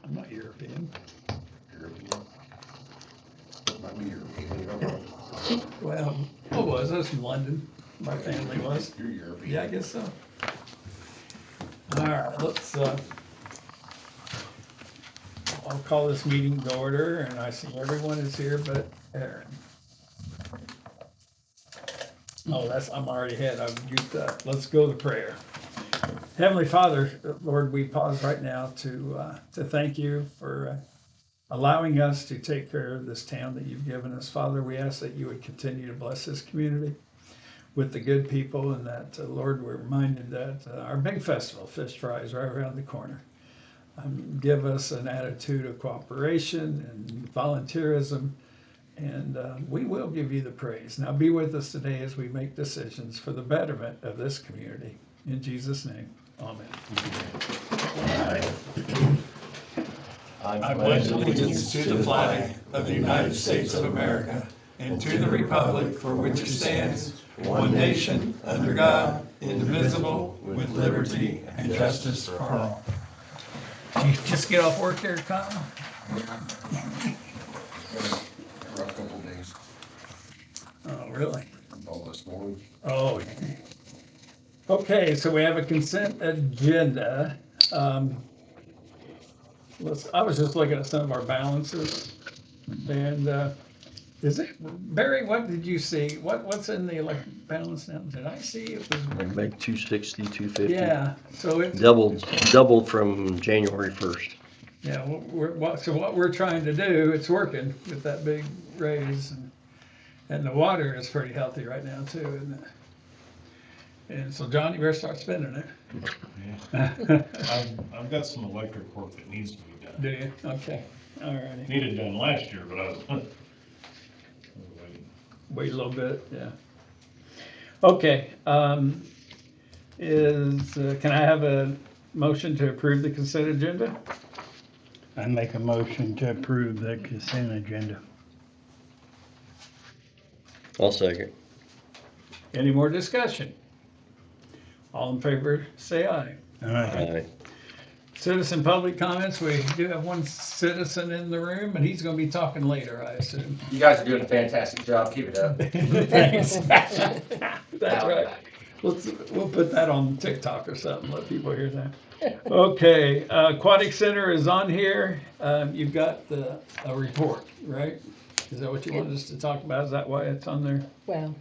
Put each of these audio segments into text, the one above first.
I'm not European. European. Might be European. Well, I was from London. My family was. You're European. Yeah, I guess so. All right, let's, I'll call this meeting to order, and I see everyone is here but Aaron. Oh, I'm already ahead. I've used that. Let's go to prayer. Heavenly Father, Lord, we pause right now to thank you for allowing us to take care of this town that you've given us. Father, we ask that you would continue to bless this community with the good people, and that, Lord, we're reminded that our big festival, Fish Fry, is right around the corner. Give us an attitude of cooperation and volunteerism, and we will give you the praise. Now be with us today as we make decisions for the betterment of this community. In Jesus' name, amen. I pledge allegiance to the flag of the United States of America and to the republic for which it stands, one nation, under God, indivisible, with liberty and justice for all. Did you just get off work there, Kyle? Rough couple days. Oh, really? All this morning. Oh, yeah. Okay, so we have a consent agenda. I was just looking at some of our balances, and is it, Barry, what did you see? What's in the electric balance now? Did I see it was? Like 260, 250. Yeah, so it's. Doubled from January 1st. Yeah, so what we're trying to do, it's working with that big raise, and the water is pretty healthy right now too, isn't it? And so John, you better start spending it. Yeah. I've got some electric work that needs to be done. Do you? Okay, all righty. Needed done last year, but I was waiting. Wait a little bit, yeah. Okay, can I have a motion to approve the consent agenda? I make a motion to approve the consent agenda. I'll second. Any more discussion? All in favor, say aye. All right. Aye. Citizen public comments, we do have one citizen in the room, and he's gonna be talking later, I assume. You guys are doing a fantastic job. Keep it up. Thanks. That's right. We'll put that on TikTok or something, let people hear that. Okay, Aquatic Center is on here. You've got a report, right? Is that what you wanted us to talk about? Is that why it's on there? Well,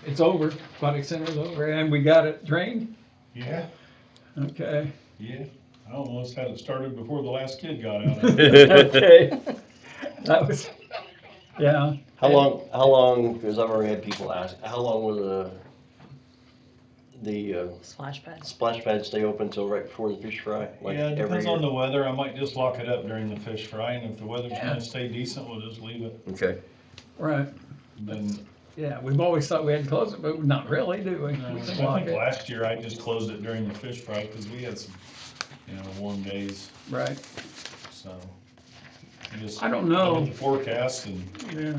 It's over, Aquatic Center's over, and we got it drained? Yeah, Okay. yeah. I almost had it started before the last kid got out. Okay. That was, yeah. How long, because I've already had people ask, how long will the splash pad. splash pad stay open till right before the fish fry? Like Yeah, it every depends on year? the weather. I might just lock it up during the fish fry, and if the weather's gonna stay decent, we'll just leave it. Okay. Right. Then, Yeah, we've always thought we had to close it, but not really, do we? I We can lock think it. last year I just closed it during the fish fry, because we had some, warm days, Right, so. You just I don't know. look at the forecast, and yeah.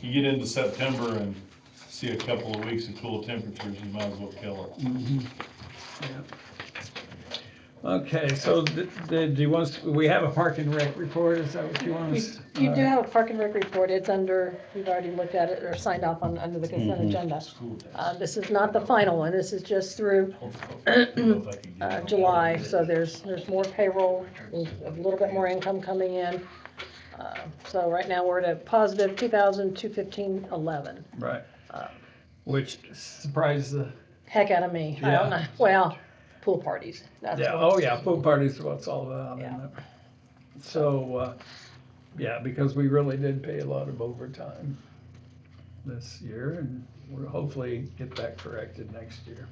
you get into September and see a couple of weeks of cool temperatures, you might as well kill it. Yeah. Okay, so do you want us, we have a park and rec report, is that what you want us? You do have a park and rec report. It's under, we've already looked at it or signed off on, under the consent agenda. School days. This is not the final one. This is just through July. So there's more payroll, there's a little bit more income coming in. So right now we're at a positive 2,215.11. Right. Which surprised the, Heck out of me. I Yeah. don't know. Well, pool parties. That's yeah, what- oh yeah, pool parties are what it's all about, isn't Yeah. it? So, yeah, because we really did pay a lot of overtime this year, and we'll hopefully get that corrected next year.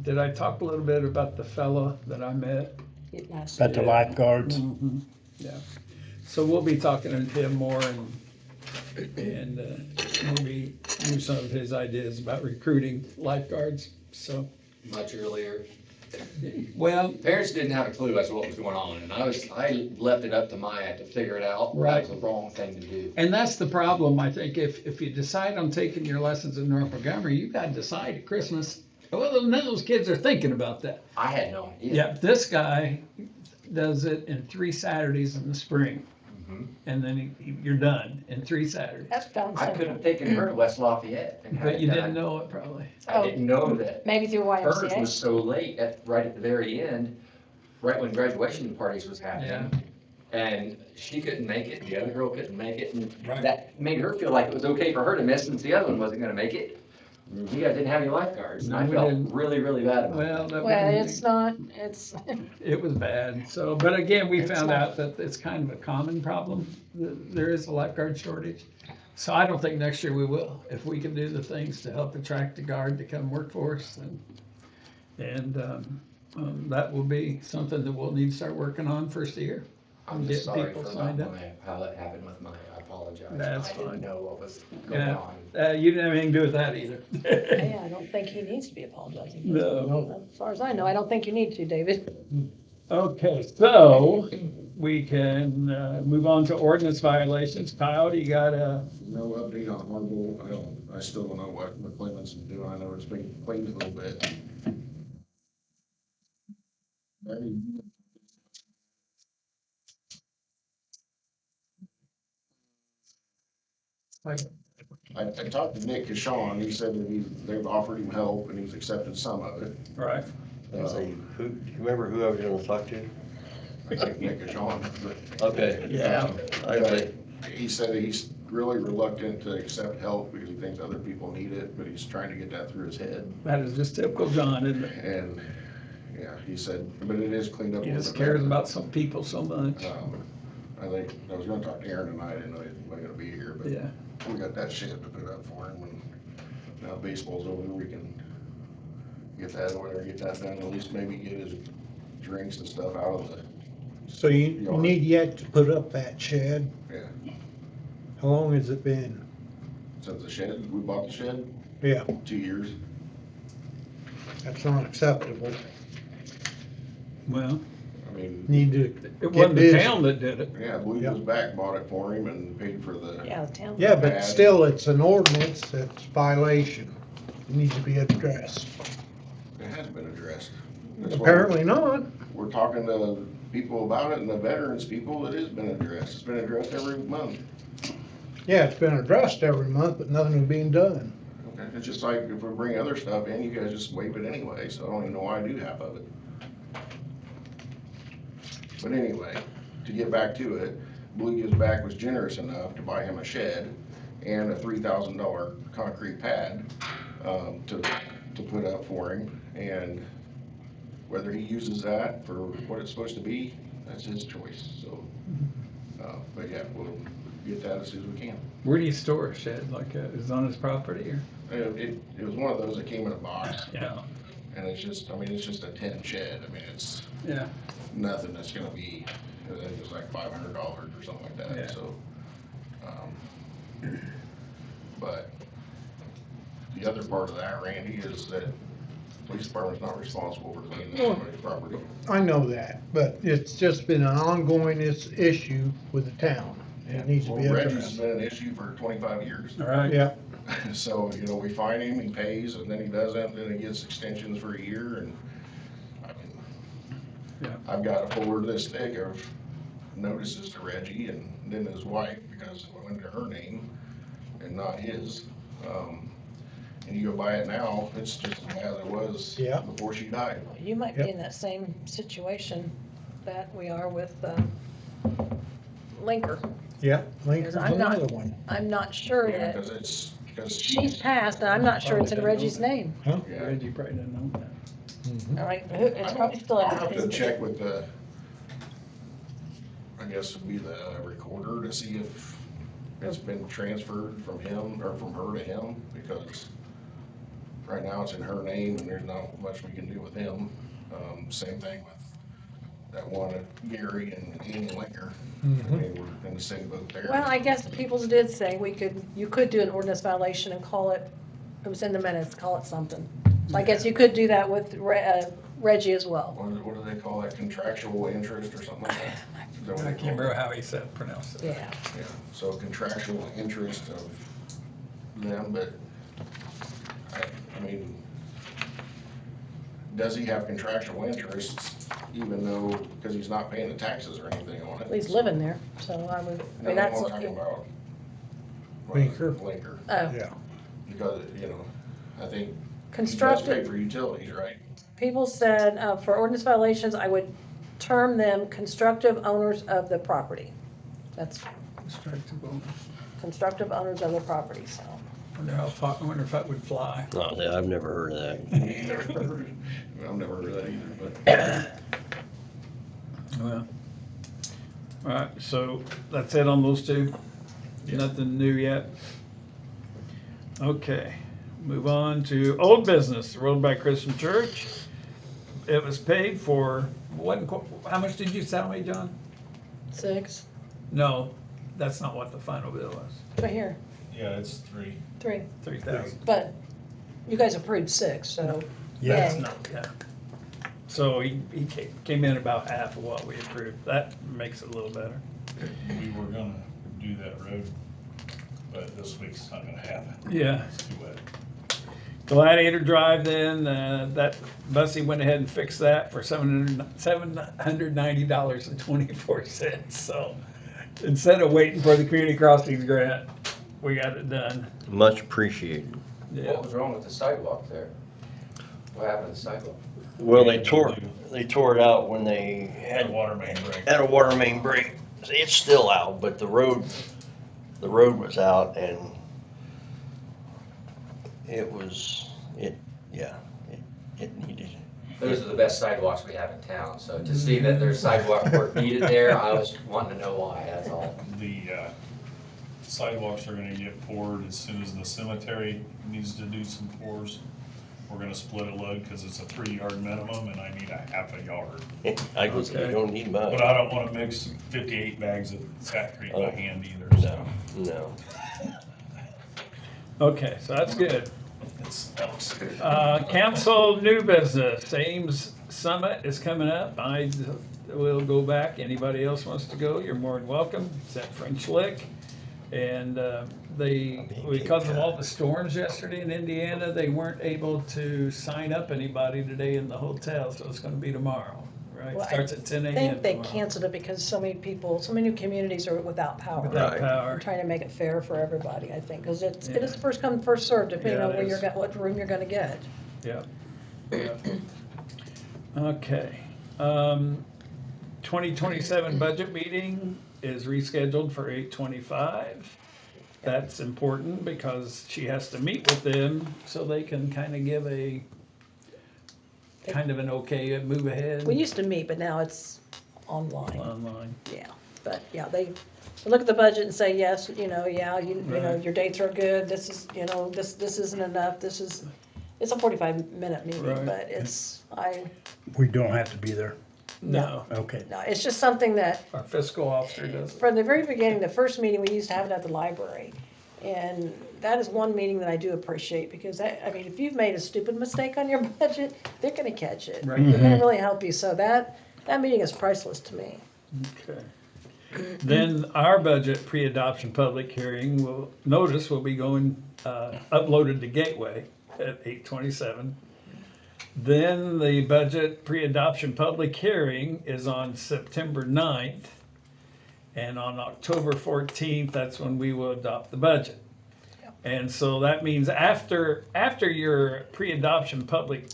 Did I talk a little bit about the fella that I met? Last About the lifeguards. Mm-hmm. Yeah, so we'll be talking to him more and maybe use some of his ideas about recruiting lifeguards, so. Much earlier. Well, Parents didn't have a clue as to what was going on, and I left it up to Maya to figure it out. Right. That was the wrong thing to do. and that's the problem, I think, if you decide on taking your lessons in North Montgomery, you've got to decide at Christmas, Well, none of those kids are thinking about that. I had no idea. Yeah, this guy does it in 3 Saturdays in the spring. Mhm. And then you're done in 3 Saturdays. That's done I could simple. have taken her to West Lafayette and had But it you done. didn't know it probably. I didn't know that Maybe through hers was YMCA? so late right at the very end, right when graduation parties was happening. And she couldn't make it, the other girl couldn't make it, and that made her feel like it was okay for her to miss since the other one wasn't gonna make it. You guys didn't have any lifeguards, and No, I we felt didn't. really, really bad about Well, it. that Well, wasn't- it's not, it's, it was bad. So, but again, we It's found not. out that it's kind of a common problem. There is a lifeguard shortage. So I don't think next year we will. If we can do the things to help attract a guard to come work for us, and that will be something that we'll need to start working on first year. I'm Get just sorry people for signed up. how that happened with mine, I apologize. That's I fine. didn't know what was going Yeah, on. you didn't have anything to do with that either. yeah, I don't think he needs to be apologizing. No. As far as I know, I don't think you need to, David. Okay, so we can move on to ordinance violations. Kyle, do you got a, No update on Harville. I still don't know what McClemens is doing. I know it's been cleaned a little bit. I talked to Nick Kishon. He said that they've offered him help and he's accepted some of it. right? So who, do you remember who I was gonna talk to? I think Nick Kishon, but. Okay. Yeah. I say, He said he's really reluctant to accept help because he thinks other people need it, but he's trying to get that through his head. That is just typical John, isn't it? And, yeah, he said, but it is cleaned up a He little just bit cares better. about some people so much. I think, I was gonna talk to Aaron tonight, I didn't know he was gonna be here, but Yeah. we got that shed to put up for him, and now baseball's over, we can get that over there, get that done, at least maybe get his drinks and stuff out of the, So you need yet to put up that shed? yeah. How long has it been? Since the shed, we bought the shed, Yeah, 2 years. that's not acceptable. Well, I mean, Need to it get wasn't the busy. town that did it. yeah, Blue Yeah. goes back, bought it for him and paid for the, Yeah, the town. Yeah, but still, it's an ordinance that's violation. It needs to be addressed. it has been addressed. That's why Apparently not. we're talking to people about it, and the veterans people, it has been addressed, it's been addressed every month. Yeah, it's been addressed every month, but nothing is being done. Okay, it's just like if we bring other stuff in, you guys just waive it anyway, so I don't even know why I do half of it. But anyway, to get back to it, Blue Gives Back was generous enough to buy him a shed and a $3,000 concrete pad, to put up for him, and whether he uses that for what it's supposed to be, that's his choice, so. But yeah, we'll get that as soon as we can. Where do you store a shed? Like, is it on his property or? It was one of those that came in a box, Yeah. and it's just, I mean, it's just a tin shed, I mean, it's Yeah. nothing that's gonna be, I think it's like $500 or something like Yeah. that, so. But the other part of that, Randy, is that police department's not responsible for cleaning somebody's property. I know that, but it's just been an ongoing issue with the town. And it needs to be Well, Reggie's addressed. been an issue for 25 years. All right. Yeah, So, you know, we fine him, he pays, and then he doesn't, then he gets extensions for a year, and, I mean, Yeah. I've got a folder this thick of notices to Reggie and then his wife, because it went to her name and not his. And you go buy it now, it's just as bad as it was Yeah. before she died. You might Yep. be in that same situation that we are with, Linker. yeah, Lincoln's I'm not- another one. I'm not sure Yeah, that, because she's passed, and I'm not sure it's in Probably Reggie's didn't know name. Huh? Yeah. Reggie probably didn't know that. Mhm. All right, it's probably still I'll have to active. check with the, I guess it'd be the recorder to see if it's been transferred from him or from her to him, because right now it's in her name and there's not much we can do with him. Same thing with that one at Gary and Amy Linker. I mean, we're in the same boat there. Well, I guess the peoples did say you could do an ordinance violation and call it, it was in the minutes, call it something. So I guess you could do that with Reggie as well. What do they call that, contractual interest or something like that? Is that what I they can't call remember it? how he said, pronounced it. Yeah. Yeah, so contractual interest of them, but I mean, does he have contractual interests, even though, because he's not paying the taxes or anything on it? He's living there, so I would, I No, mean, that's. I'm talking about. Blinker. Blinker, Oh, Yeah. because, you know, I think he does pay constructive, for utilities, right? people said, for ordinance violations, I would term them constructive owners of the property. That's Constructible. constructive owners of the property, so. I wonder if that would fly. Oh, yeah, I've never heard of that. I've never heard of that either, but. Well, all right, so that's it on those two? Nothing new yet? Okay, move on to old business, Road by Christian Church. It was paid for, how much did you tell me, John? 6, No, that's not what the final bill was. right here, Yeah, it's 3. 3. 3,000. But you guys approved 6, so. Yeah. yay. No, yeah. So he came in about half of what we approved. That makes it a little better. We were gonna do that road, but this week's not gonna happen. Yeah. It's too wet. Gladiator Drive then, that Bussy went ahead and fixed that for $790.24. So instead of waiting for the community crossings grant, we got it done. Much appreciated. Yeah. What was wrong with the sidewalk there? What happened to the sidewalk? Well, they tore it out when they Had water main break. had a water main break. It's still out, but the road was out and it needed. Those are the best sidewalks we have in town, so to see that there's sidewalk work needed there, I was wanting to know why, that's all. The sidewalks are gonna get poured as soon as the cemetery needs to do some pours. We're gonna split a load because it's a 3-yard minimum and I need a half a yard. I was, you don't need much. But I don't wanna mix 58 bags of Sac by hand either, so. No. Okay, so that's good. That looks good. Council new business, Ames Summit is coming up. I will go back. Anybody else wants to go, you're more than welcome. It's at French Lick. And because of all the storms yesterday in Indiana, they weren't able to sign up anybody today in the hotel, so it's gonna be tomorrow, right? Well, Starts at 10 I a.m. think they tomorrow. canceled it because so many people, so many communities are without power. Without Right. power. I'm trying to make it fair for everybody, I think, because it Yeah. is first come, first served, depending Yeah, on it where is. what room you're gonna get. Yeah. Yeah. Okay. 2027 budget meeting is rescheduled for 8/25. That's important because she has to meet with them so they can kind of give kind of an okay, move ahead We used to meet, but now it's online, online. yeah. But, yeah, they look at the budget and say, yes, you know, yeah, you know, Right. your dates are good, this is, you know, this isn't enough, it's a 45-minute meeting, Right. but We don't have to be there. No, Okay. no, it's just something that our fiscal officer does it. from the very beginning, the first meeting, we used to have it at the library. And that is one meeting that I do appreciate, because I mean, if you've made a stupid mistake on your budget, they're gonna catch it. Right. They're gonna really help you, so that meeting is priceless to me. Okay. Then our budget pre-adoption public hearing notice will be going, uploaded to Gateway at 8/27. Then the budget pre-adoption public hearing is on September 9th. And on October 14th, that's when we will adopt the budget. And so that means after your pre-adoption public,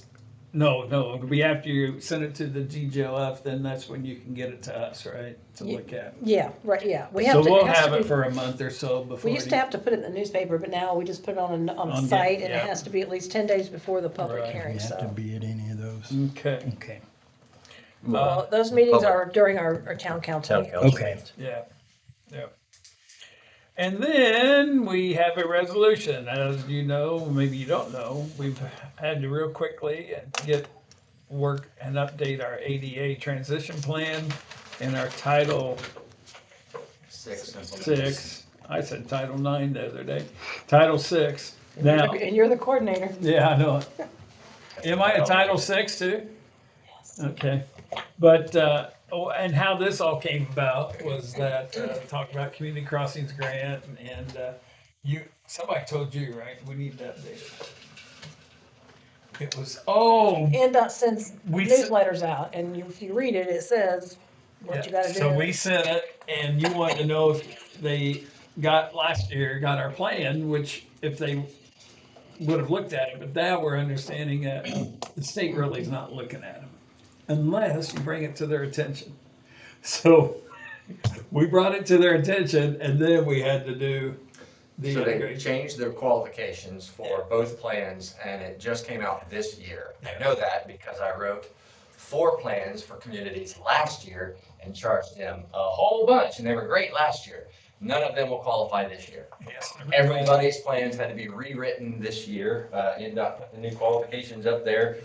no, it'll be after you send it to the GGLF, then that's when you can get it to us, right? To look at. Yeah, right, yeah. So we'll it has have to it be- for a month or so before. We used to have to put it in the newspaper, but now we just put it on a On site, and it yeah. has to be at least 10 days before the public Right. hearing, You have to so. be at any of those. Okay, Okay. Well, those meetings Public. are during our town council. Town council. Okay. meetings. yeah. And then we have a resolution. As you know, maybe you don't know, we've had to real quickly get work and update our ADA transition plan and our Title 6. VI. I said Title IX the other day. Title VI. Now, And you're the coordinator. yeah, I know it. Am I a Title VI too? Yes. Okay, but, and how this all came about was that, talk about community crossings grant and, somebody told you, right, we need to update it. It was, oh, NDOT sends We s- newsletters out, and if you read it, it says what you gotta do. so we sent it, and you wanted to know if they got our plan, which if they would have looked at it, but now we're understanding that the state really is not looking at them unless you bring it to their attention. So we brought it to their attention, and then we had to do the So they integration. changed their qualifications for both plans, and it just came out this year. I know that because I wrote 4 plans for communities last year and charged them a whole bunch, and they were great last year. None of them will qualify this year. Yes. Everybody's plans had to be rewritten this year. NDOT put the new qualifications up there.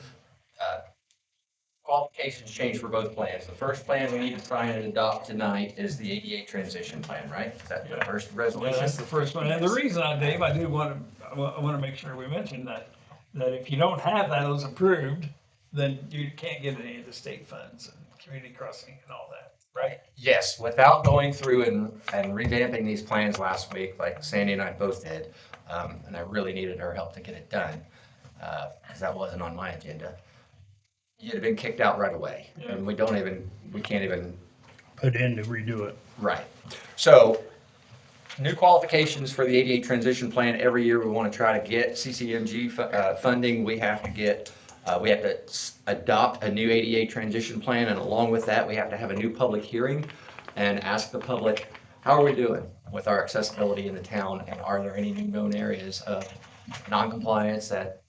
Qualifications changed for both plans. The first plan we need to sign and adopt tonight is the ADA transition plan, right? Is that the first Yeah, resolution? that's the first one. And the reason Dave, I do want to, I want to make sure we mention that if you don't have those approved, then you can't get any of the state funds and community crossing and all that, right? Yes, without going through and revamping these plans last week, like Sandy and I both did, and I really needed her help to get it done, because that wasn't on my agenda. You'd have been kicked out right away, and we can't even. Put in to redo it. Right. So, new qualifications for the ADA transition plan. Every year we want to try to get CCMG funding. We have to adopt a new ADA transition plan, and along with that, we have to have a new public hearing and ask the public, how are we doing with our accessibility in the town, and are there any new known areas of non-compliance that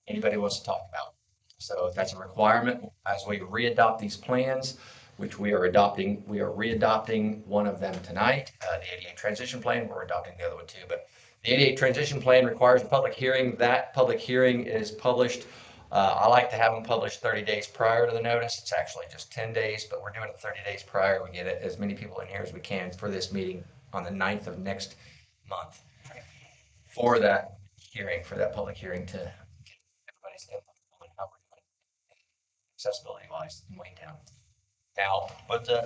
anybody wants to talk about? So that's a requirement as we re-adopt these plans, which we are re-adopting one of them tonight, the ADA transition plan. We're adopting the other one too, but the ADA transition plan requires a public hearing. That public hearing is published. I like to have them published 30 days prior to the notice. It's actually just 10 days, but we're doing it 30 days prior. We get as many people in here as we can for this meeting on the 9th of next month for that hearing, for that public hearing to get everybody's input on how we're doing accessibility wise in Waynetown. Now,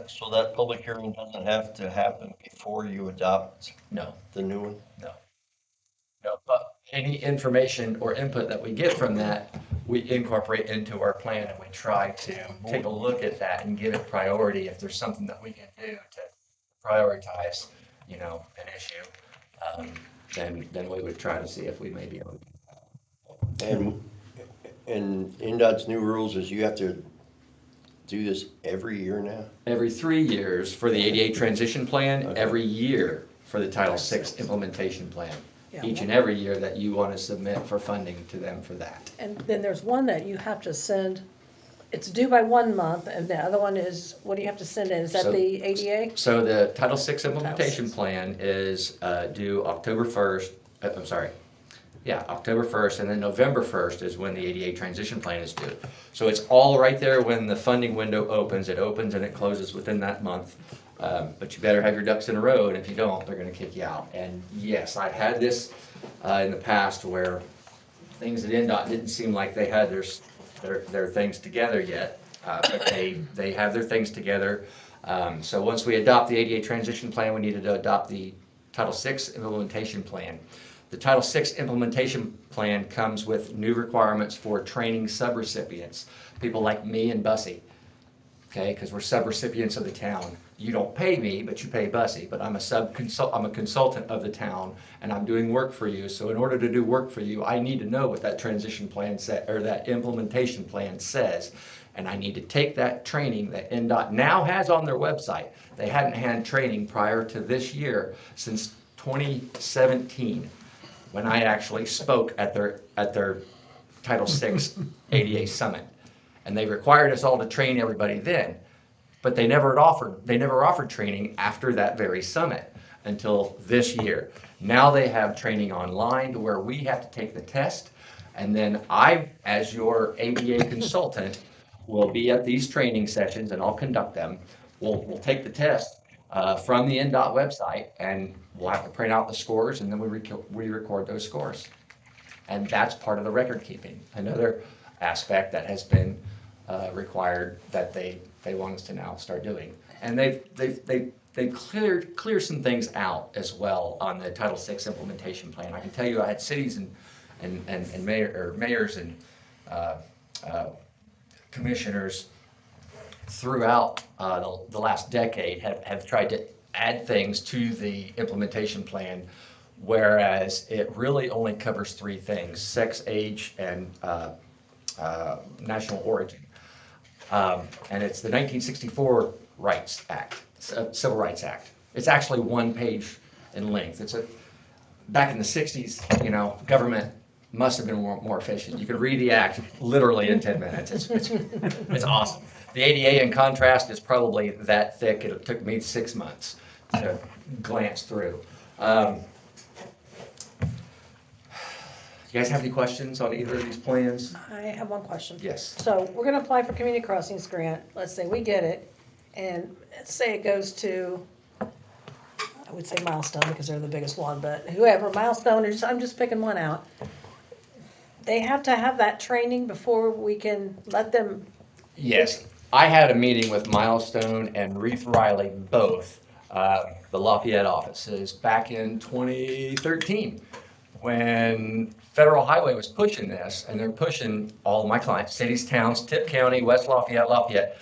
So that public hearing doesn't have to happen before you adopt no, the new one? no, but any information or input that we get from that, we incorporate into our plan, and we try to take a look at that and give it priority if there's something that we can do to prioritize, an issue. Then we would try to see if we may be able to. And NDOT's new rules is you have to do this every year now? Every 3 years for the ADA transition plan, every year for the Title VI implementation plan. Yeah. Each and every year that you want to submit for funding to them for that. And then there's one that you have to send, it's due by 1 month, and the other one is, what do you have to send in? Is that So- the ADA? So the Title VI implementation VI. plan is due October 1st, October 1st, and then November 1st is when the ADA transition plan is due. So it's all right there when the funding window opens. It opens and it closes within that month. But you better have your ducks in a row, and if you don't, they're gonna kick you out. And yes, I've had this in the past where things at NDOT didn't seem like they had their things together yet. But they have their things together. So once we adopt the ADA transition plan, we needed to adopt the Title VI implementation plan. The Title VI implementation plan comes with new requirements for training subrecipients, people like me and Bussy, okay, because we're subrecipients of the town. You don't pay me, but you pay Bussy, but I'm a consultant of the town, and I'm doing work for you. So in order to do work for you, I need to know what that transition plan or that implementation plan says. And I need to take that training that NDOT now has on their website. They hadn't had training prior to this year since 2017, when I actually spoke at their Title VI ADA Summit. And they required us all to train everybody then. But they never offered training after that very summit until this year. Now they have training online to where we have to take the test. And then I, as your ADA consultant, will be at these training sessions, and I'll conduct them. We'll take the test from the NDOT website, and we'll have to print out the scores, and then we record those scores. And that's part of the record keeping. Another aspect that has been required that they want us to now start doing. And they've cleared some things out as well on the Title VI implementation plan. I can tell you I had cities and mayors and commissioners throughout the last decade have tried to add things to the implementation plan, whereas it really only covers three things: sex, age, and national origin. And it's the 1964 Rights Act, Civil Rights Act. It's actually one page in length. Back in the 60s, you know, government must have been more efficient. You could read the act literally in 10 minutes. It's awesome. The ADA, in contrast, is probably that thick. It took me 6 months to glance through. You guys have any questions on either of these plans? I have one question. Yes. So we're gonna apply for Community Crossings grant, let's say we get it, and let's say it goes to, I would say Milestone because they're the biggest one, but whoever, Milestone, I'm just picking one out. They have to have that training before we can let them. Yes. I had a meeting with Milestone and Reeve Riley, both, the Lafayette offices, back in 2013, when Federal Highway was pushing this, and they're pushing all of my clients, cities, towns, Tip County, West Lafayette.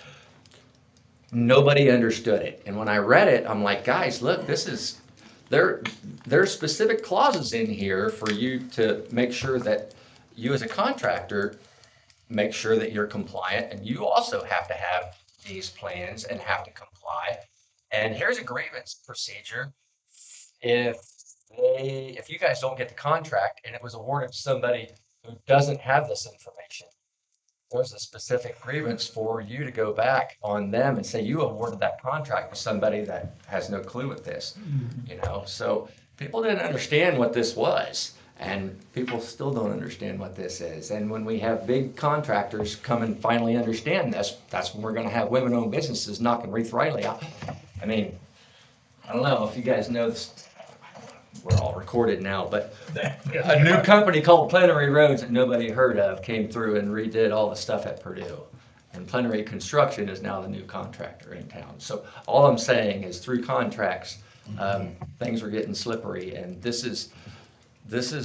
Nobody understood it. And when I read it, I'm like, guys, look, there's specific clauses in here for you to make sure that you as a contractor make sure that you're compliant, and you also have to have these plans and have to comply. And here's a grievance procedure. If you guys don't get the contract and it was awarded to somebody who doesn't have this information, there's a specific grievance for you to go back on them and say you awarded that contract to somebody that has no clue with this, you know? So people didn't understand what this was, and people still don't understand what this is. And when we have big contractors come and finally understand this, that's when we're gonna have women-owned businesses knocking Reeve Riley out. I mean, I don't know if you guys know this, we're all recorded now, but a new company called Plenary Roads that nobody heard of came through and redid all the stuff at Purdue. And Plenary Construction is now the new contractor in town. So all I'm saying is through contracts, things are getting slippery, and this is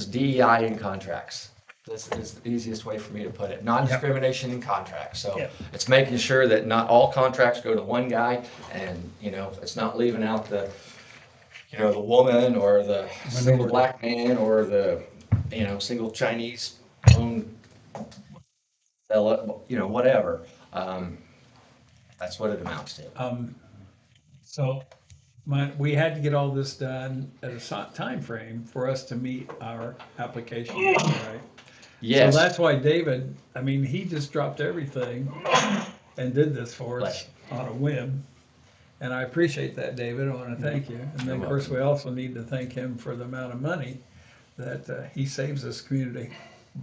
DEI in contracts. This is the easiest way for me to put it. Non-discrimination in contracts. So it's making sure that not all contracts go to one guy, and you know, it's not leaving out the woman or the single black man or the, single Chinese owned fella, whatever. That's what it amounts to. So we had to get all this done at a time frame for us to meet our application, right? Yes. So that's why David, I mean, he just dropped everything and did this for us on a whim. And I appreciate that, David. I want to thank you. And then, of course, we also need to thank him for the amount of money that he saves this community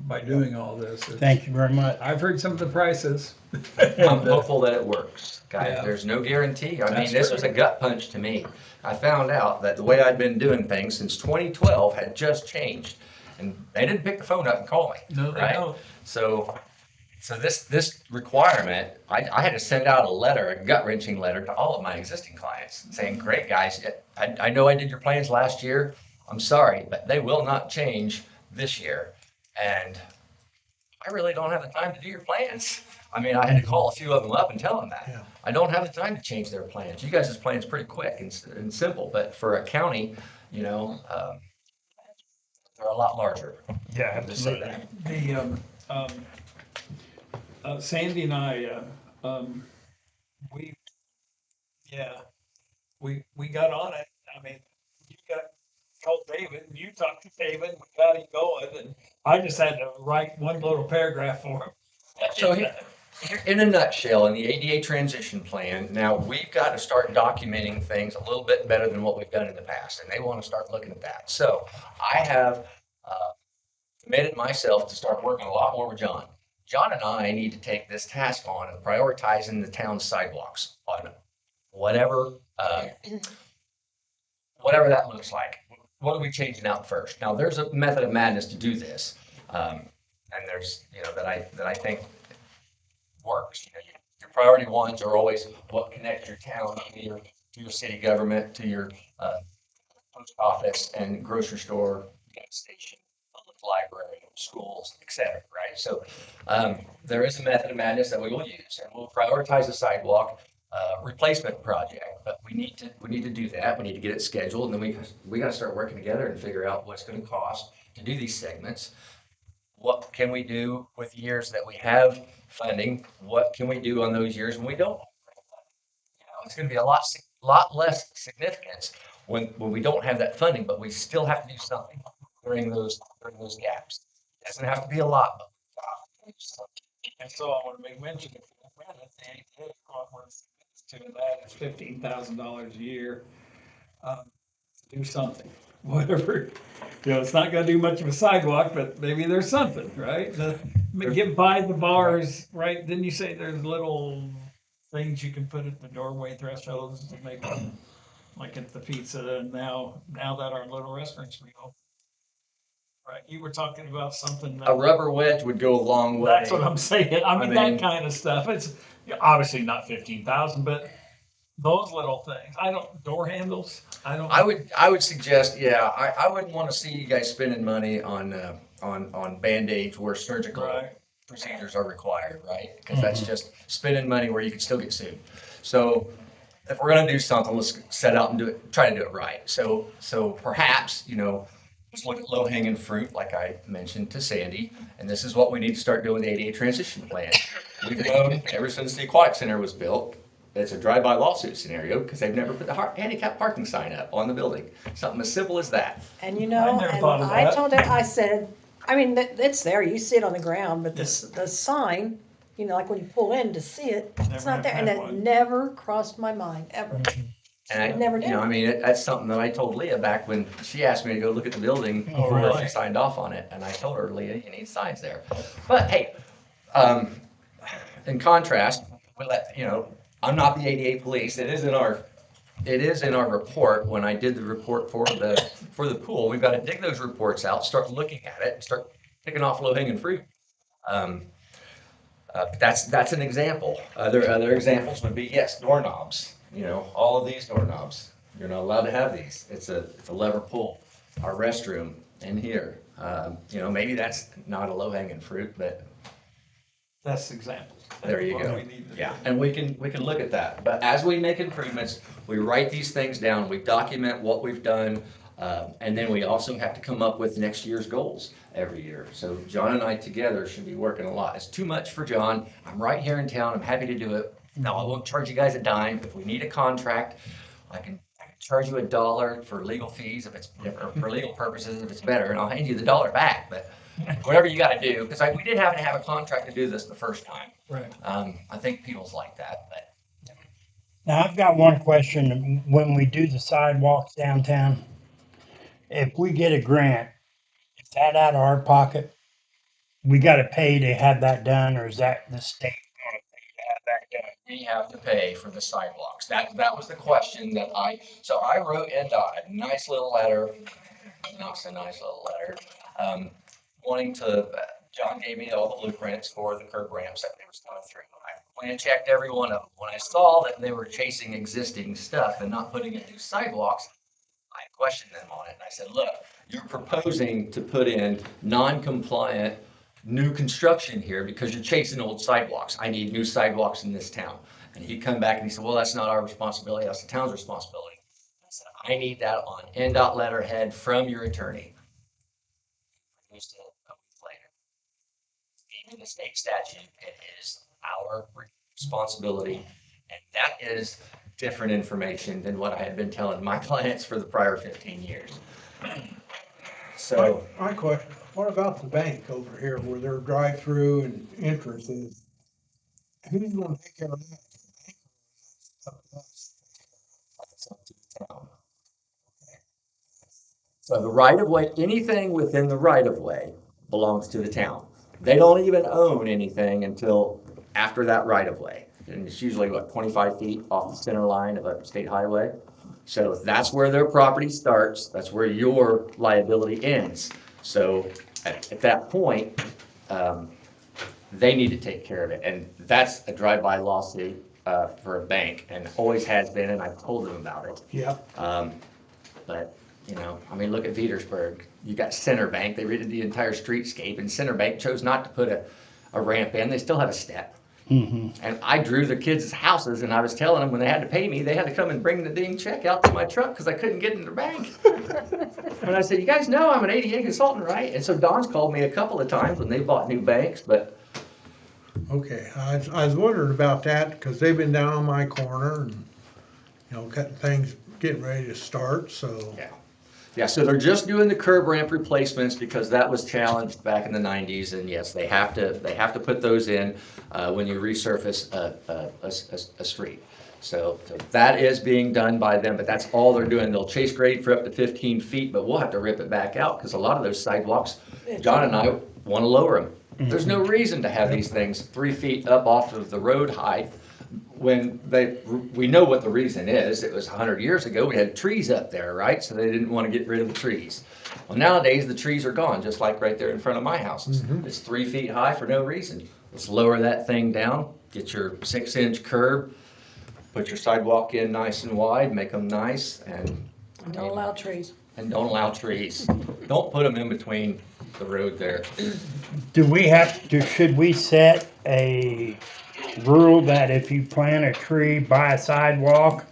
by doing all this. Thank you very much. I've heard some of the prices. I'm hopeful that it works, guys. Yeah. There's no guarantee. I mean, That's this was a gut punch to me. I found out that the way I'd been doing things since 2012 had just changed, and they didn't pick the phone up and call me. No, they right? don't. So this requirement, I had to send out a letter, a gut-wrenching letter to all of my existing clients saying, great guys, I know I did your plans last year. I'm sorry, but they will not change this year. And I really don't have the time to do your plans. I mean, I had to call a few of them up and tell them that. Yeah. I don't have the time to change their plans. You guys' plan's pretty quick and simple, but for a county, they're a lot larger. Yeah, I'll just say that. Sandy and I, we got on it. I mean, called David, and you talked to David, and we got him going, and I just had to write one little paragraph for him. So in a nutshell, in the ADA transition plan, now we've got to start documenting things a little bit better than what we've done in the past, and they want to start looking at that. So I have committed myself to start working a lot more with John. John and I need to take this task on of prioritizing the town's sidewalks on whatever that looks like. What are we changing out first? Now, there's a method of madness to do this, and there's that I think works. Your priority ones are always what connects your town to your city government, to your post office and grocery store, gas station, public library, schools, etc. Right? right? So, there is a method of madness that we will use, and we'll prioritize the sidewalk, replacement project, but we need to do that. We need to get it scheduled, and then we gotta start working together and figure out what's gonna cost to do these segments. What can we do with years that we have funding? What can we do on those years when we don't? It's gonna be a lot less significance when we don't have that funding, but we still have to do something during those gaps. Doesn't have to be a lot, but we gotta do something. And so I want to make mention of that, the ADA conference to that is $15,000 a year. Do something, whatever. It's not gonna do much of a sidewalk, but maybe there's something, right? Get by the bars, right? Didn't you say there's little things you can put at the doorway thresholds to make them, like at the pizza, and now that our little restaurants reopen. Right, you were talking about something A that, rubber wedge would go a long way. that's what I'm saying. I mean, mean- that kind of stuff. It's obviously not 15,000, but those little things. Door handles, I don't. I would suggest, yeah, I wouldn't want to see you guys spending money on Band-Aids where surgical Right. procedures are required, right? Because that's just spending money where you could still get sued. So if we're gonna do something, let's set out and try to do it right. So perhaps, let's look at low-hanging fruit, like I mentioned to Sandy, and this is what we need to start doing the ADA transition plan. We've known ever since the Aquatic Center was built, it's a drive-by lawsuit scenario because they've never put the handicap parking sign up on the building. Something as simple as that. And I never and thought of I that. told him, I said, I mean, it's there, you see it on the ground, but the sign, like when you pull in to see it, it's Never not there, and had it one. never crossed my mind, ever. And I, Never did. I mean, that's something that I told Leah back when she asked me to go look at the building Oh, before really? she signed off on it. And I told her, Leah, you need signs there. But hey, in contrast, I'm not the ADA police. It is in our report. When I did the report for the pool, we've got to dig those reports out, start looking at it, and start picking off low-hanging fruit. That's an example. Other examples would be, yes, doorknobs. All of these doorknobs. You're not allowed to have these. It's a lever pull. Our restroom in here. Maybe that's not a low-hanging fruit, but That's examples. there you That's what go. we need to Yeah, do. and we can look at that. But as we make improvements, we write these things down, we document what we've done, and then we also have to come up with next year's goals every year. So John and I together should be working a lot. It's too much for John. I'm right here in town. I'm happy to do it. No, I won't charge you guys a dime. If we need a contract, I can charge you $1 for legal fees or for legal purposes if it's better, and I'll hand you the $1 back. But whatever you got to do, because we did have to have a contract to do this the first time. Right. I think people's like that, but Now, I've got one question. When we do the sidewalks downtown, if we get a grant, is that out of our pocket? We gotta pay to have that done, or is that the state gonna pay to have that done? we have to pay for the sidewalks. That was the question so I wrote NDOT a nice little letter, wanting to, John gave me all the blueprints for the curb ramps that they was coming through. I plan checked every one of them. When I saw that they were chasing existing stuff and not putting in new sidewalks, I questioned them on it, and I said, look, you're proposing to put in non-compliant new construction here because you're chasing old sidewalks. I need new sidewalks in this town. And he'd come back and he said, well, that's not our responsibility, that's the town's responsibility. I said, I need that on NDOT letterhead from your attorney. Produced it a week later. Even the state statute, it is our responsibility, and that is different information than what I had been telling my clients for the prior 15 years. So, My question, what about the bank over here where their drive-through and entrance is? Who's gonna take care of that? Up to us. it's up to the town. So the right of way, anything within the right of way belongs to the town. They don't even own anything until after that right of way. And it's usually 25 feet off the center line of a state highway. So that's where their property starts. That's where your liability ends. So at that point, they need to take care of it. And that's a drive-by lawsuit for a bank, and always has been, and I've told them about it. Yeah. But You know, I mean, look at Petersburg. You got Center Bank, they redid the entire streetscape, and Center Bank chose not to put a ramp in, they still have a step. And I drew the kids' houses, and I was telling them when they had to pay me, they had to come and bring the dang check out to my truck because I couldn't get in the bank. And I said, you guys know I'm an ADA consultant, right? And so Don's called me a couple of times when they bought new banks, but Okay, I was wondering about that, because they've been down on my corner and, you know, cutting things, getting ready to start, so. yeah. Yeah, so they're just doing the curb ramp replacements because that was challenged back in the 90s, and yes, they have to put those in when you resurface a street. So that is being done by them, but that's all they're doing. They'll chase grade for up to 15 feet, but we'll have to rip it back out because a lot of those sidewalks, John and I want to lower them. There's no reason to have these things 3 feet up off of the road height when we know what the reason is. It was 100 years ago, we had trees up there, right? So they didn't want to get rid of the trees. Well, nowadays the trees are gone, just like right there in front of my house. It's 3 feet high for no reason. Let's lower that thing down, get your 6-inch curb, put your sidewalk in nice and wide, make them nice, and Don't allow trees. don't allow trees. Don't put them in between the road there. Do we have to, should we set a rule that if you plant a tree by a sidewalk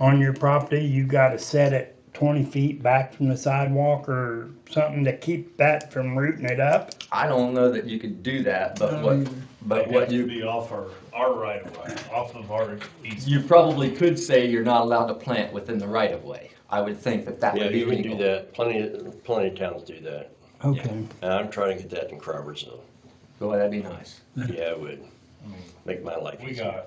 on your property, you gotta set it 20 feet back from the sidewalk or something to keep that from rooting it up? I don't know that you could do that, but They what have to you be off our right of way, off of our easement. you probably could say you're not allowed to plant within the right of way. I would think that Yeah, would be you can do legal. that. Plenty of towns do that. Okay. And I'm trying to get that in Crawfordsville. Boy, that'd be nice. Yeah, it would I mean, make my life we easier.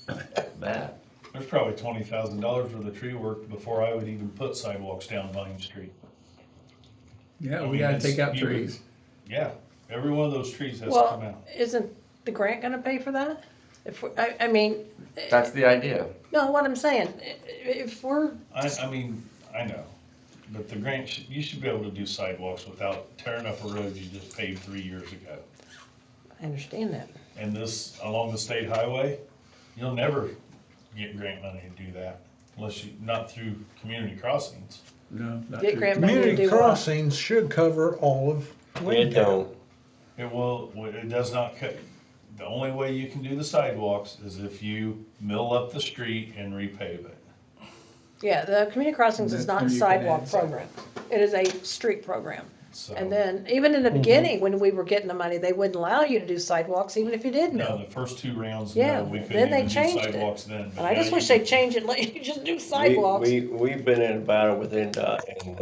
got, That. there's probably $20,000 worth of tree work before I would even put sidewalks down Vine Street. Yeah, I we mean, gotta it's take out even- trees. Yeah, every one of those trees has to come Well, out. isn't the grant gonna pay for that? If, I mean, That's the idea. no, what I'm saying, if we're, I mean, I know, but the grant, you should be able to do sidewalks without tearing up a road you just paved 3 years ago. I understand that. And this, along the state highway, you'll never get grant money to do that unless you, not through community crossings. No, not Get true. grant money to Community do what? crossings should cover all of It Waynetown. don't. It does not cut, the only way you can do the sidewalks is if you mill up the street and repave it. Yeah, the community crossings is not a Then you can sidewalk add program. It is a street program. So, And then, even in the beginning, when we were getting the money, they wouldn't allow you to do sidewalks, even if you did no, know. the first 2 rounds, Yeah, no, we couldn't then they even do changed it. sidewalks then. And but I now just you wish can- they'd change it, let you just do sidewalks. We've been in about it with NDOT and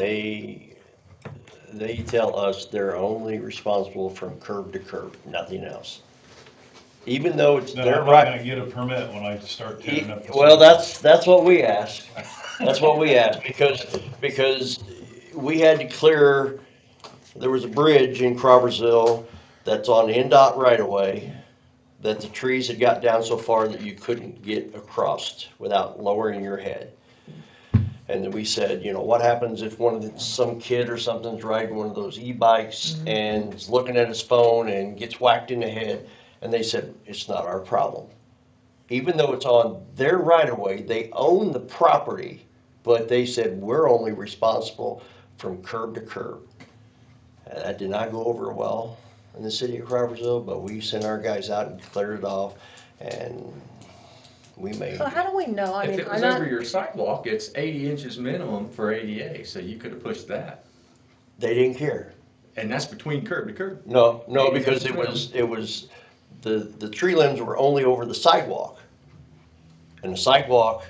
they tell us they're only responsible from curb to curb, nothing else. Even though it's Then their I'm not right. gonna get a permit when I start tearing up the. Well, sidewalks. that's what we asked. That's what we asked, because we had to clear, there was a bridge in Crawfordsville that's on NDOT right of way, that the trees had got down so far that you couldn't get across without lowering your head. And then we said, you know, what happens if some kid or something's riding one of those e-bikes and is looking at his phone and gets whacked in the head? And they said, it's not our problem. Even though it's on their right of way, they own the property, but they said, we're only responsible from curb to curb. And that did not go over well in the city of Crawfordsville, but we sent our guys out and cleared it off, and we made. So how do we know? I If mean, it I'm was not, over your sidewalk, it's 80 inches minimum for ADA, so you could have pushed that. They didn't care. And that's between curb to curb. No, Maybe because that's it was, the tree limbs were only over the sidewalk. And the sidewalk,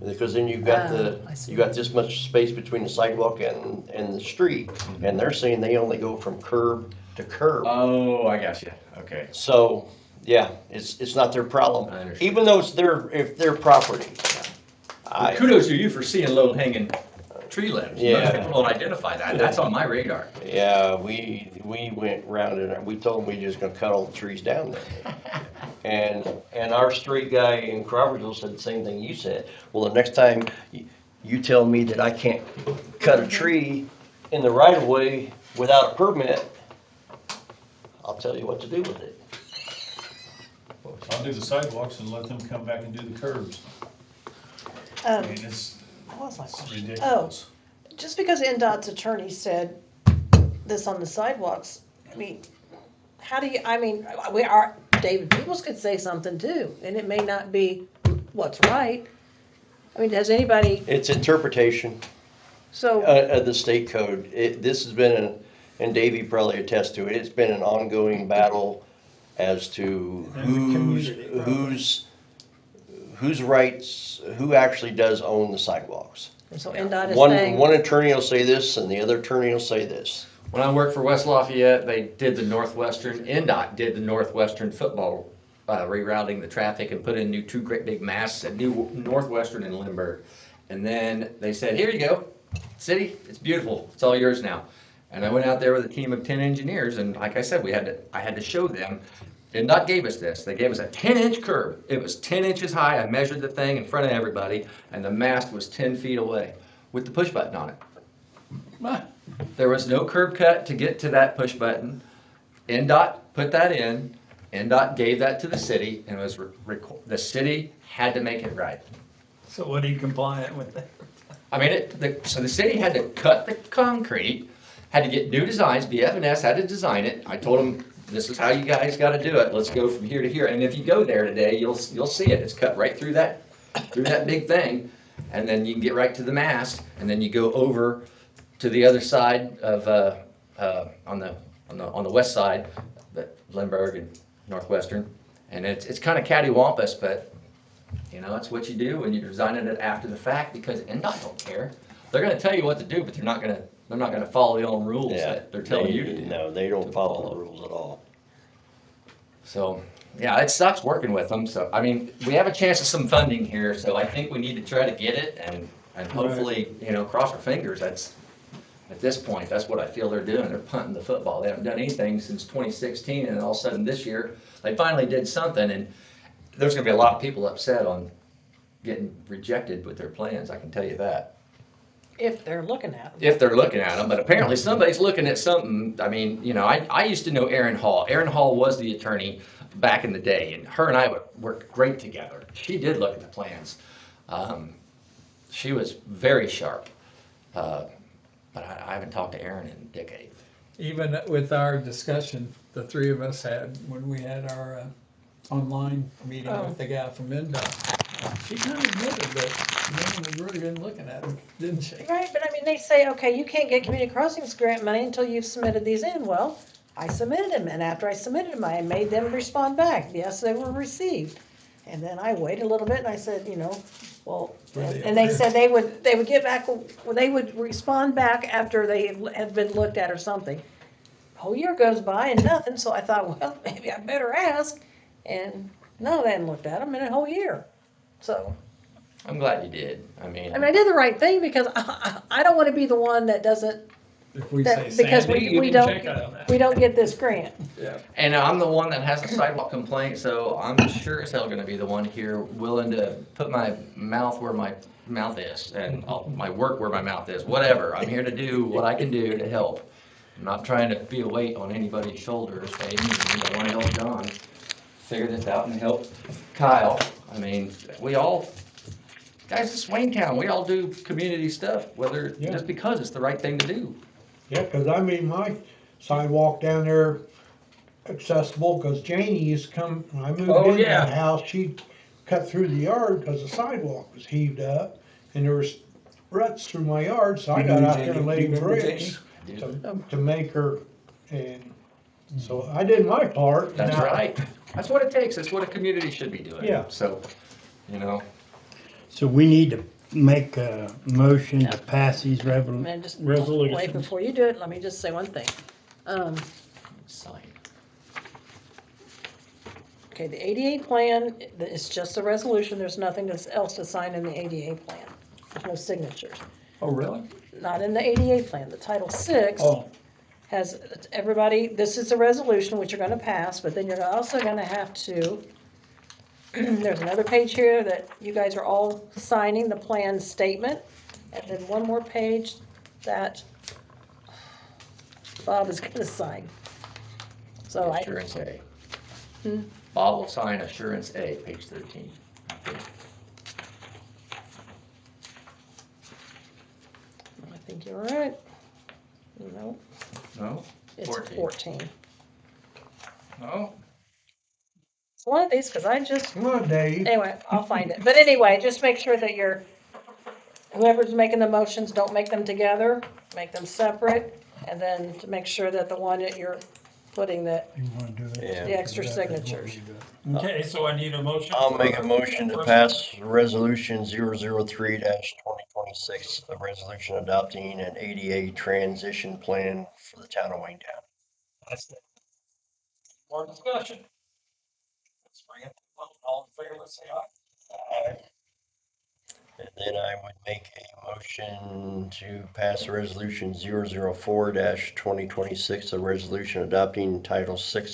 because then you've got I see. you got this much space between the sidewalk and the street. And they're saying they only go from curb to curb. Oh, I got you. Okay. So, yeah, it's not their problem, I understand. even though it's their property. Well, kudos to you for seeing low hanging tree limbs. Yeah. Most people don't identify that. That's on my radar. Yeah, we went round and we told them we just gonna cut all the trees down there. And our street guy in Crawfordsville said the same thing you said. Well, the next time you tell me that I can't cut a tree in the right of way without a permit, I'll tell you what to do with it. I'll do the sidewalks and let them come back and do the curbs. I um, mean, it's, What was my It's question? ridiculous. Just because NDOT's attorney said this on the sidewalks, I mean, how do you, I mean, we are, David Peoples could say something too, and it may not be what's right. I mean, has anybody, It's interpretation so, of the state code. This has been, and Davey probably attests to it, it's been an ongoing battle as to And the community, probably. whose rights, who actually does own the sidewalks. so NDOT is One saying, attorney will say this and the other attorney will say this. When I worked for West Lafayette, they did the Northwestern, NDOT did the Northwestern football, rerouting the traffic and put in new two great big masts at New Northwestern in Lindbergh. And then they said, here you go, city, it's beautiful, it's all yours now. And I went out there with a team of 10 engineers, and like I said, I had to show them. NDOT gave us this, they gave us a 10-inch curb. It was 10 inches high, I measured the thing in front of everybody, and the mast was 10 feet away with the push button on it. There was no curb cut to get to that push button. NDOT put that in. NDOT gave that to the city, and it was the city had to make it right. So what are you compliant with that? I mean, so the city had to cut the concrete, had to get new designs. BF&S had to design it. I told them, this is how you guys got to do it. Let's go from here to here. And if you go there today, you'll see it. It's cut right through that big thing, and then you can get right to the mast, and then you go over to the other side of on the west side, Lindbergh and Northwestern, and it's kind of cattywampus, but you know it's what you do when you're designing it after the fact, because NDOT don't care. They're going to tell you what to do, but they're not going to follow their own rules that they're telling you to do. No, they don't follow the rules at all. So yeah, it sucks working with them. So I mean, we have a chance of some funding here, so I think we need to try to get it and hopefully cross our fingers. At this point, that's what I feel they're doing. They're punting the football. They haven't done anything since 2016, and all of a sudden this year, they finally did something, and there's gonna be a lot of people upset on getting rejected with their plans, I can tell you that. if they're looking at them. If they're looking at them, but apparently somebody's looking at something. I mean, I used to know Erin Hall. Erin Hall was the attorney back in the day, and her and I worked great together. She did look at the plans. She was very sharp. But I haven't talked to Erin in a decade. Even with our discussion, the three of us had, when we had our online meeting with the guy from NDOT, she kind of admitted that no one had really been looking at them, didn't she? Right, but I mean, they say, okay, you can't get community crossings grant money until you've submitted these in. Well, I submitted them, and after I submitted them, I made them respond back. Yes, they were received. And then I waited a little bit, and I said, well, and they said they would get back, they would respond back after they had been looked at or something. A whole year goes by and nothing, so I thought, well, maybe I better ask. And no, they hadn't looked at them in a whole year. So, I'm glad you did. I mean, I did the right thing, because I don't want to be the one that doesn't, If we say because Sandy, you we can don't, check on that. we don't get this grant. Yeah. and I'm the one that has a sidewalk complaint, so I'm sure as hell gonna be the one here willing to put my mouth where my mouth is, and my work where my mouth is, whatever. I'm here to do what I can do to help. I'm not trying to be a weight on anybody's shoulders. I want to help John figure this out and help Kyle. I mean, guys, it's Waynetown. We all do community stuff, just because it's the right thing to do. Yeah, 'cause I made my sidewalk down there accessible, 'cause Janie used to come, when I moved into that house, she'd cut through the yard 'cause the sidewalk was heaved up, and there was ruts through my yard, so I got out there and laid bricks to make her, and so I did my part. That's Now, right. That's what it takes. That's what a community should be doing. Yeah. So, So we need to make a motion to pass these And just wait, resolutions. before you do it, let me just say one thing. sign. Okay, the ADA plan is just a resolution. There's nothing else to sign in the ADA plan. There's no signatures. Oh, really? Not in the ADA plan. The Title VI Oh, has everybody, this is a resolution which you're gonna pass, but then you're also gonna have to, there's another page here that you guys are all signing the plan statement, and then one more page that Bob is gonna sign. So Assurance A. Bob will sign Assurance A, page 13. think you're right. No, No? it's 14. 14. No? It's one of these, because I just, Come on, Dave. anyway, I'll find it. But anyway, just make sure that whoever's making the motions, don't make them together, make them separate. And then to make sure that the one that you're putting that, You wanna do it? Yeah. the extra signatures. Okay, so I need a motion. I'll for make a our motion to first pass resolution 003-2026, a resolution adopting an ADA transition plan for the town of Waynetown. That's it. More discussion. Let's bring it. All in favor, say aye. Aye. And then I would make a motion to pass resolution 004-2026, a resolution adopting Title VI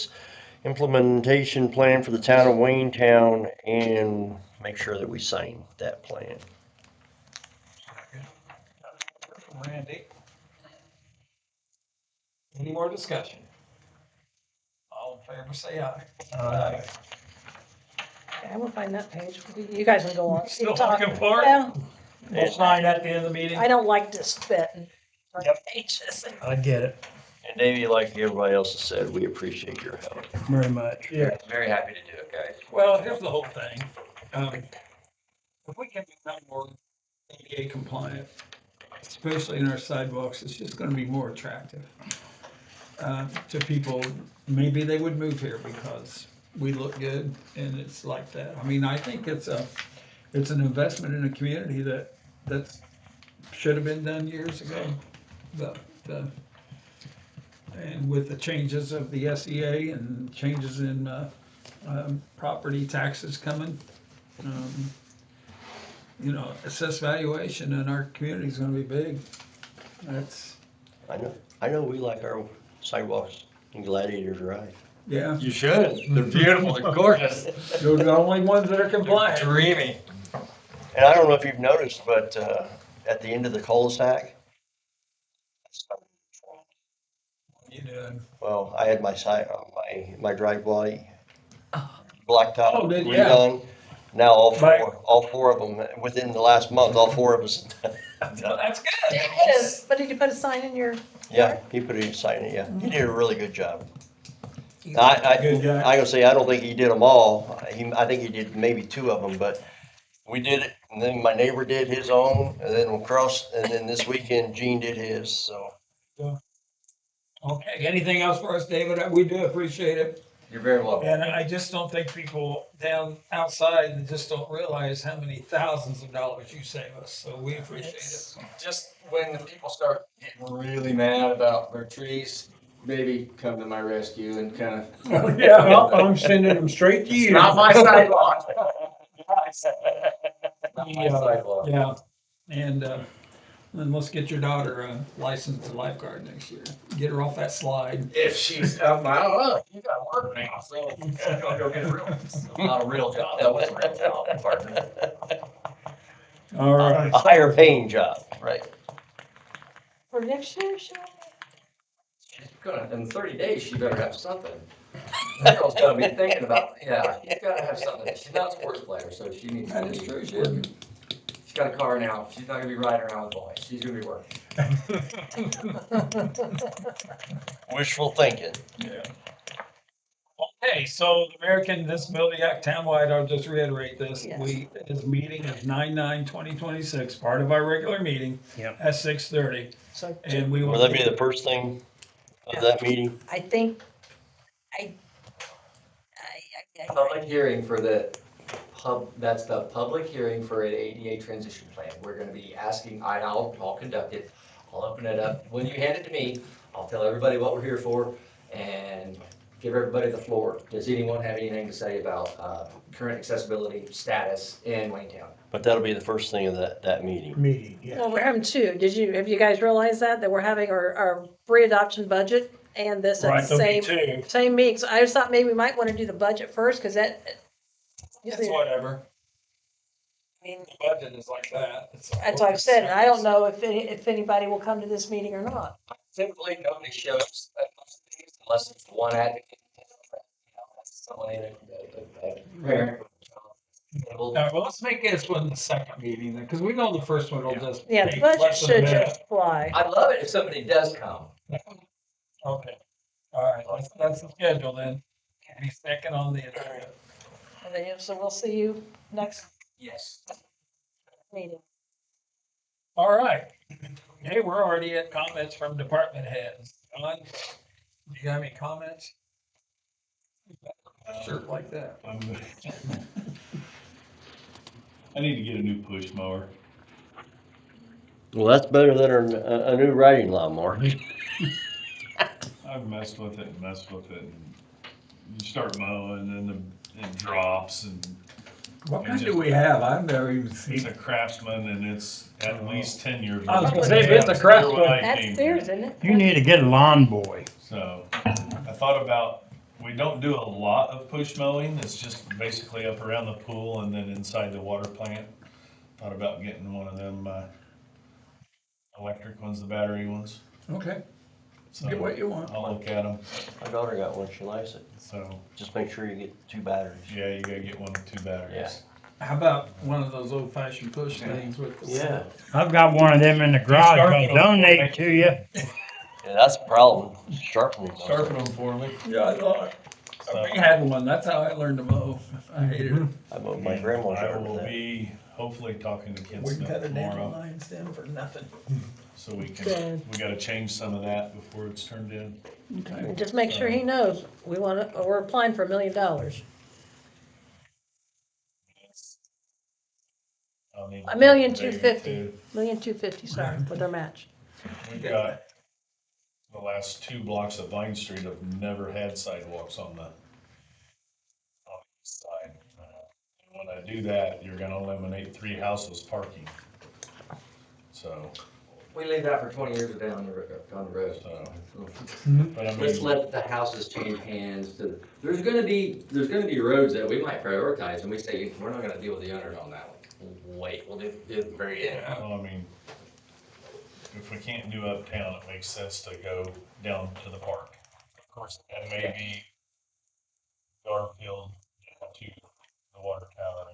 implementation plan for the town of Waynetown, and make sure that we sign that plan. Randy. Any more discussion? All in favor, say aye. Aye. Okay, I'm gonna find that page. You guys can go on. keep Still talking. looking for it? Yeah, We'll sign at the end of the meeting. I don't like to spit and turn Yep. pages. I get it, And Davey, like everybody else has said, we appreciate your help. very much. Yeah. Very happy to do it, guys. Well, here's the whole thing. If we can become more ADA compliant, especially in our sidewalks, it's just gonna be more attractive to people. Maybe they would move here because we look good and it's like that. I mean, I think it's an investment in a community that's should have been done years ago. And with the changes of the SEA and changes in property taxes coming, assessed valuation in our community is gonna be big. That's, I know we like our sidewalks in Gladiator Drive. yeah, You should. They're beautiful. They're gorgeous. those are the only ones that are compliant. Dreamy. And I don't know if you've noticed, but at the end of the cul-de-sac, You did. well, I had my my driveway blacktop Oh, did- yeah. redone. Now Right. all four of them, within the last month, all four of us. Well, that's good. It is, but did you put a sign in your? Yeah, he put a sign in, yeah. He did a really good job. Good guy. I gotta say, I don't think he did them all. I think he did maybe two of them, but we did it, and then my neighbor did his own, and then this weekend Gene did his, so. Okay, anything else for us, David? We do appreciate it. You're very welcome. And I just don't think people down outside just don't realize how many thousands of dollars you save us, so we appreciate it. Just when the people start getting really mad about their trees, maybe come to my rescue and kind of. Yeah. I'm sending them straight to you. Not my sidewalk. Not my Yeah. sidewalk. Yeah, and then let's get your daughter a license to lifeguard next year. Get her off that slide. If she's, I don't know, you gotta work now, so you gotta go get a real, not a real job, that wasn't a real job, partner. All right. A higher paying job, right? For next year, sure. She's gonna, in 30 days, she better have something. That girl's gonna be thinking about, yeah, you gotta have something. She's not a sports player, so she needs to That is be true, she working. is. She's got a car now, she's not gonna be riding around with boys, she's gonna be working. Wishful thinking. Yeah. Okay, so the American Disability Act townwide, I'll just reiterate this. Yes. His meeting is 9/9/2026, part of our regular meeting. Yep. At 6:30, So and we will. Will that be the first thing of that meeting? I think, I. Public hearing for that's the public hearing for an ADA transition plan. We're gonna be asking, I'll conduct it, I'll open it up. When you hand it to me, I'll tell everybody what we're here for and give everybody the floor. Does anyone have anything to say about, current accessibility status in Waynetown? But that'll be the first thing of that meeting. Meeting, yeah. Well, we're having two. Have you guys realized that we're having our pre-adoption budget and this at Right, the there'll be same, two. same meeting? So I just thought maybe we might want to do the budget first, cause that. It's whatever. I mean, The budget is like that. that's what I've said, and I don't know if anybody will come to this meeting or not. Typically, nobody shows at most of these unless it's one advocate. You know, that's somebody that, a parent. All right, well, let's make this one the second meeting then, because we know the first one will just. Yeah, the take budget less than a should minute. just fly. I'd love it if somebody does come. Okay, all right, that's the schedule then. Be second on the agenda. And then, so we'll see you next Yes. meeting. All right. Okay, we're already at comments from department heads. John, do you have any comments? Sure, like that. I need to get a new push mower. Well, that's better than a new riding lawnmower. I've messed with it and messed with it, and you start mowing and it drops, and What kind do we have? I've never even it's seen. a Craftsman, and it's at least 10 years old. I was gonna say, if it's a Craftsman- That's theirs, isn't it? You need to get a lawn boy. So I thought about, we don't do a lot of push mowing, it's just basically up around the pool and then inside the water plant. Thought about getting one of them electric ones, the battery ones. Okay, So get what you want. I'll look at them. My daughter got one, she likes it. So, Just make sure you get 2 batteries. yeah, you gotta get one with 2 batteries. How about one of those old fashioned push things with the. Yeah. I've got one of them in the garage. I'll donate to you. Yeah, that's a problem, sharpening. those. Sharpen them for me. Yeah, I thought. So, We had one, that's how I learned to mow. I hated it. I mowed my grandma's I yard with will that. be hopefully talking to Ken We cut Smith a tomorrow, dandelion stem for nothing. so we Good. we gotta change some of that before it's turned in. Okay. And just make sure he knows, we're applying for $1 million. I'll need A million David 250, to- $1,250,000, sorry, with our match. We've got the last 2 blocks of Vine Street have never had sidewalks on the east side. And when I do that, you're gonna eliminate 3 houses parking. So, We leave that for 20 years down the road. but I Let's mean, let the houses change hands to, there's gonna be roads that we might prioritize and we say, we're not gonna deal with the owners on that one. Wait, we'll do the very end. well, I mean, if we can't do uptown, it makes sense to go down to the park. Of course, and maybe Garfield to the water tower.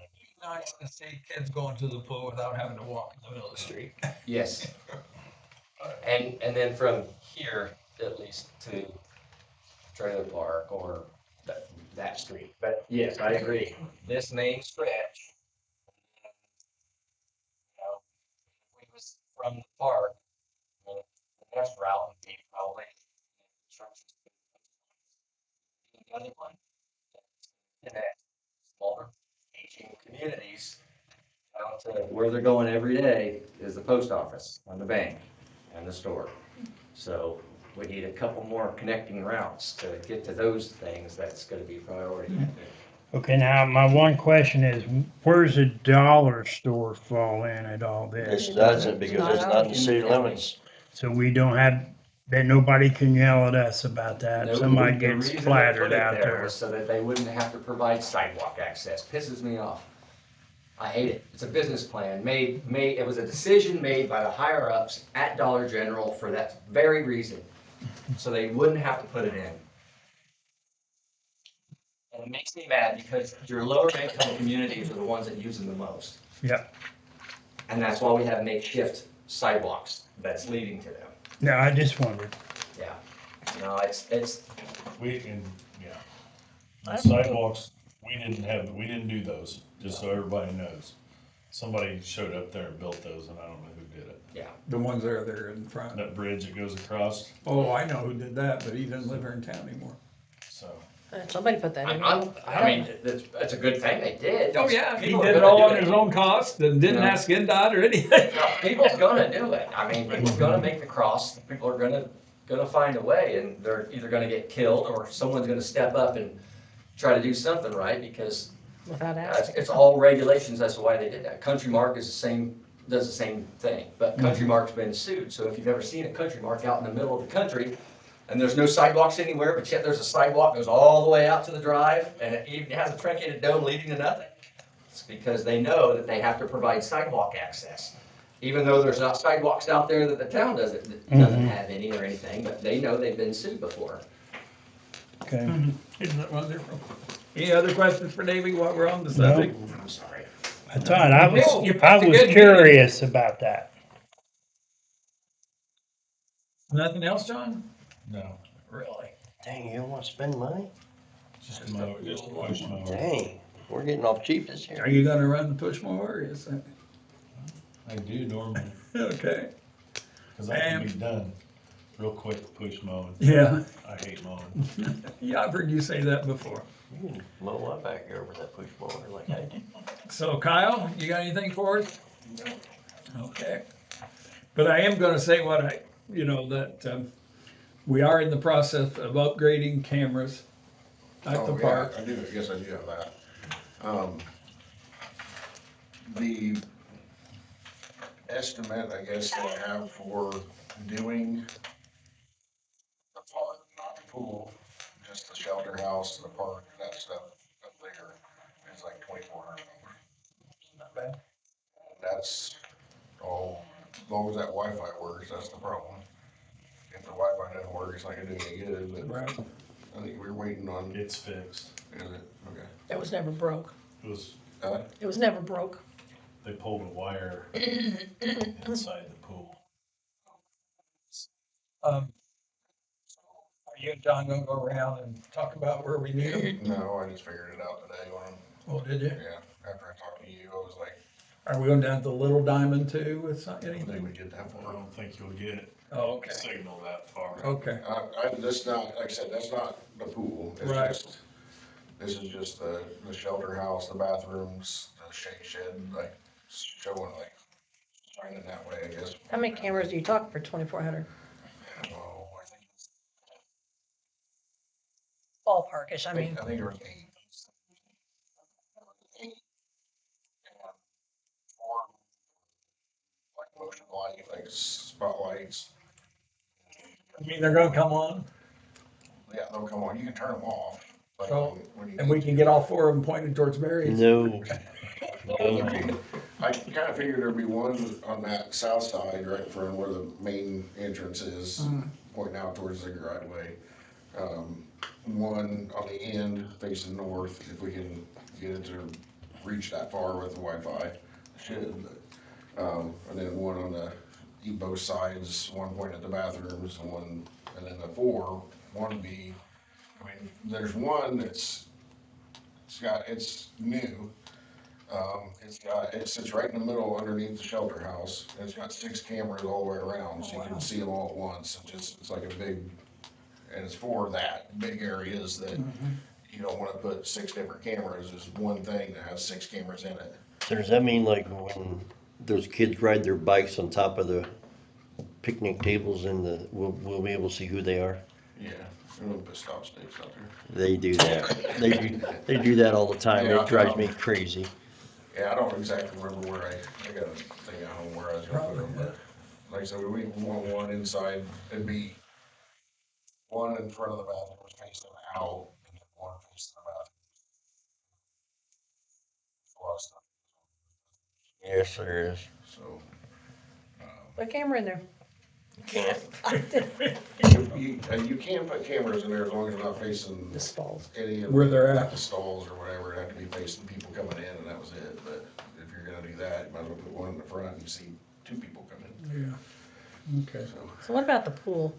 Nice to see kids going to the pool without having to walk in the middle of the street. Yes. And then from here, at least to Trailer Park or that street. But yes, I agree. This main stretch, you know, if we was from the park, well, the next route would be probably the other one. Connect smaller aging communities down to where they're going every day is the post office and the bank and the store. So we need a couple more connecting routes to get to those things. That's gonna be priority. Okay, now my one question is, where's the dollar store fall in at all this? It doesn't because it's not in the city limits. So we don't have, that nobody can yell at us about that if somebody The gets reason they flattered put it out there there. was so that they wouldn't have to provide sidewalk access. Pisses me off. I hate it. It's a business plan it was a decision made by the higher ups at Dollar General for that very reason. So they wouldn't have to put it in. And it makes me mad because your lower income communities are the ones that use them the most. Yep. And that's why we have makeshift sidewalks that's leading to them. No, I just wondered. Yeah. No, it's, We can, yeah. The sidewalks, we didn't do those, just so everybody knows. Somebody showed up there and built those, and I don't know who did it. yeah. The ones that are there in front. That bridge that goes across, Oh, I know who did that, but he doesn't live here in town anymore. so. Somebody put that in. I mean, it's a good thing they did. Oh, yeah, he People did are it gonna all do on his own cost and didn't Yeah. ask NDOT or anything. No, people's gonna do it. I mean, people's gonna make the cross. People are gonna find a way, and they're either gonna get killed or someone's gonna step up and try to do something right because Without asking. it's all regulations as to why they did that. Country Mark does the same thing, but Country Mark's been sued. So if you've ever seen a Country Mark out in the middle of the country and there's no sidewalks anywhere, but yet there's a sidewalk that goes all the way out to the drive and it even has a truncated dome leading to nothing. It's because they know that they have to provide sidewalk access. Even though there's not sidewalks out there that the town doesn't have any or anything, but they know they've been sued before. Okay. Isn't that wonderful? Any other questions for Davey while we're on the No. subject? I'm sorry. I thought I was, Oh, you I picked a was good curious about that. Nothing else, John? No, Really? Dang, you don't wanna spend money? just a mower, just a push mower. Dang, we're getting off cheap this Are year. you gonna run the push mower? Is that, I do normally, okay, cause I can be done real quick push mowing. yeah. I hate mowing. Yeah, I've heard you say that before. You can mow my backyard with that push mower like I did. So Kyle, you got anything for us? Okay. But I am gonna say what I, that, we are in the process of upgrading cameras at the Oh, yeah, park. I do, yes, I do have that. The estimate, I guess, that I have for doing the park, not the pool, just the shelter house, the park, that stuff up there is like $2,400. Not bad. That's all, as long as that Wi-Fi works, that's the problem. If the Wi-Fi doesn't work, it's not gonna do any good, but Right. I think we're waiting on, It's fixed. is it? Okay. It was never broke. It was, It was never broke. they pulled a wire inside the pool. Are you and John gonna go around and talk about where we need them? No, I just figured it out today when, Oh, did you? yeah, after I talked to you, I was like, Are we going down to Little Diamond too with I didn't think anything? we'd get that I far. don't think you'll get Oh, okay, signal that far. okay, That's not, like I said, that's not the pool, it's Right. just, this is just the shelter house, the bathrooms, the shake shed, like, showing like, shining that way, I guess. How many cameras do you talk for 2,400? Oh, I think, Ballparkish, I I mean. think, I think there was 8. 8, and 4, like motion light, like spotlights. I mean, they're gonna come on, Yeah, they'll come on, you can turn them off. Like So, when you and we need can to. get all 4 of them pointed towards Mary's. No. I kinda figured there'd be one on that south side, right in front of where the main entrance is, pointing out towards the driveway. One on the end facing north, if we can get it to reach that far with the Wi-Fi, should, but, and then one on the, both sides, one pointing at the bathrooms, and one, and then the 4, one be, I mean, there's one it's new. It sits right in the middle underneath the shelter house, and it's got 6 cameras all the way around, so you can see them all at once, it's like a big, and it's for that, big areas that you don't wanna put 6 different cameras, there's one thing that has 6 cameras in it. So does that mean like when those kids ride their bikes on top of the picnic tables and we'll be able to see who they are? Yeah, and we'll put stop sticks out there. They do that. They do that all the time. Yeah, It drives me crazy. Yeah, I don't exactly remember where I got a thing at home where I was gonna put them, but like I said, we want one inside, it'd be one in front of the bathrooms facing out, and then one facing the bathroom. A lot of stuff, Yes, there is. so. Put a camera in there. Can't. You can put cameras in there as long as they're not facing The stalls. any of. Where they're at. like the stalls or whatever, it'd have to be facing people coming in, and that was it, but if you're gonna do that, you might as well put one in the front, and you see 2 people come in, Yeah, okay. so. So what about the pool?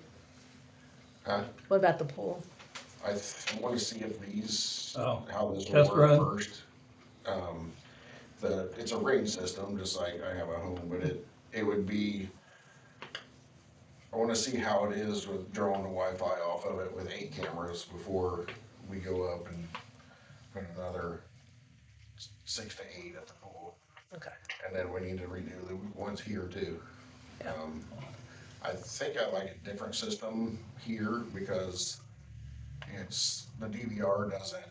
Huh? What about the pool? I wanna see if these, Oh, how this will test work run. first. It's a ring system, just like I have at home, but it would be, I wanna see how it is with drawing the Wi-Fi off of it with 8 cameras before we go up and put another 6 to 8 at the pool. Okay. And then we need to redo the ones here too. I think I like a different system here because the DVR doesn't,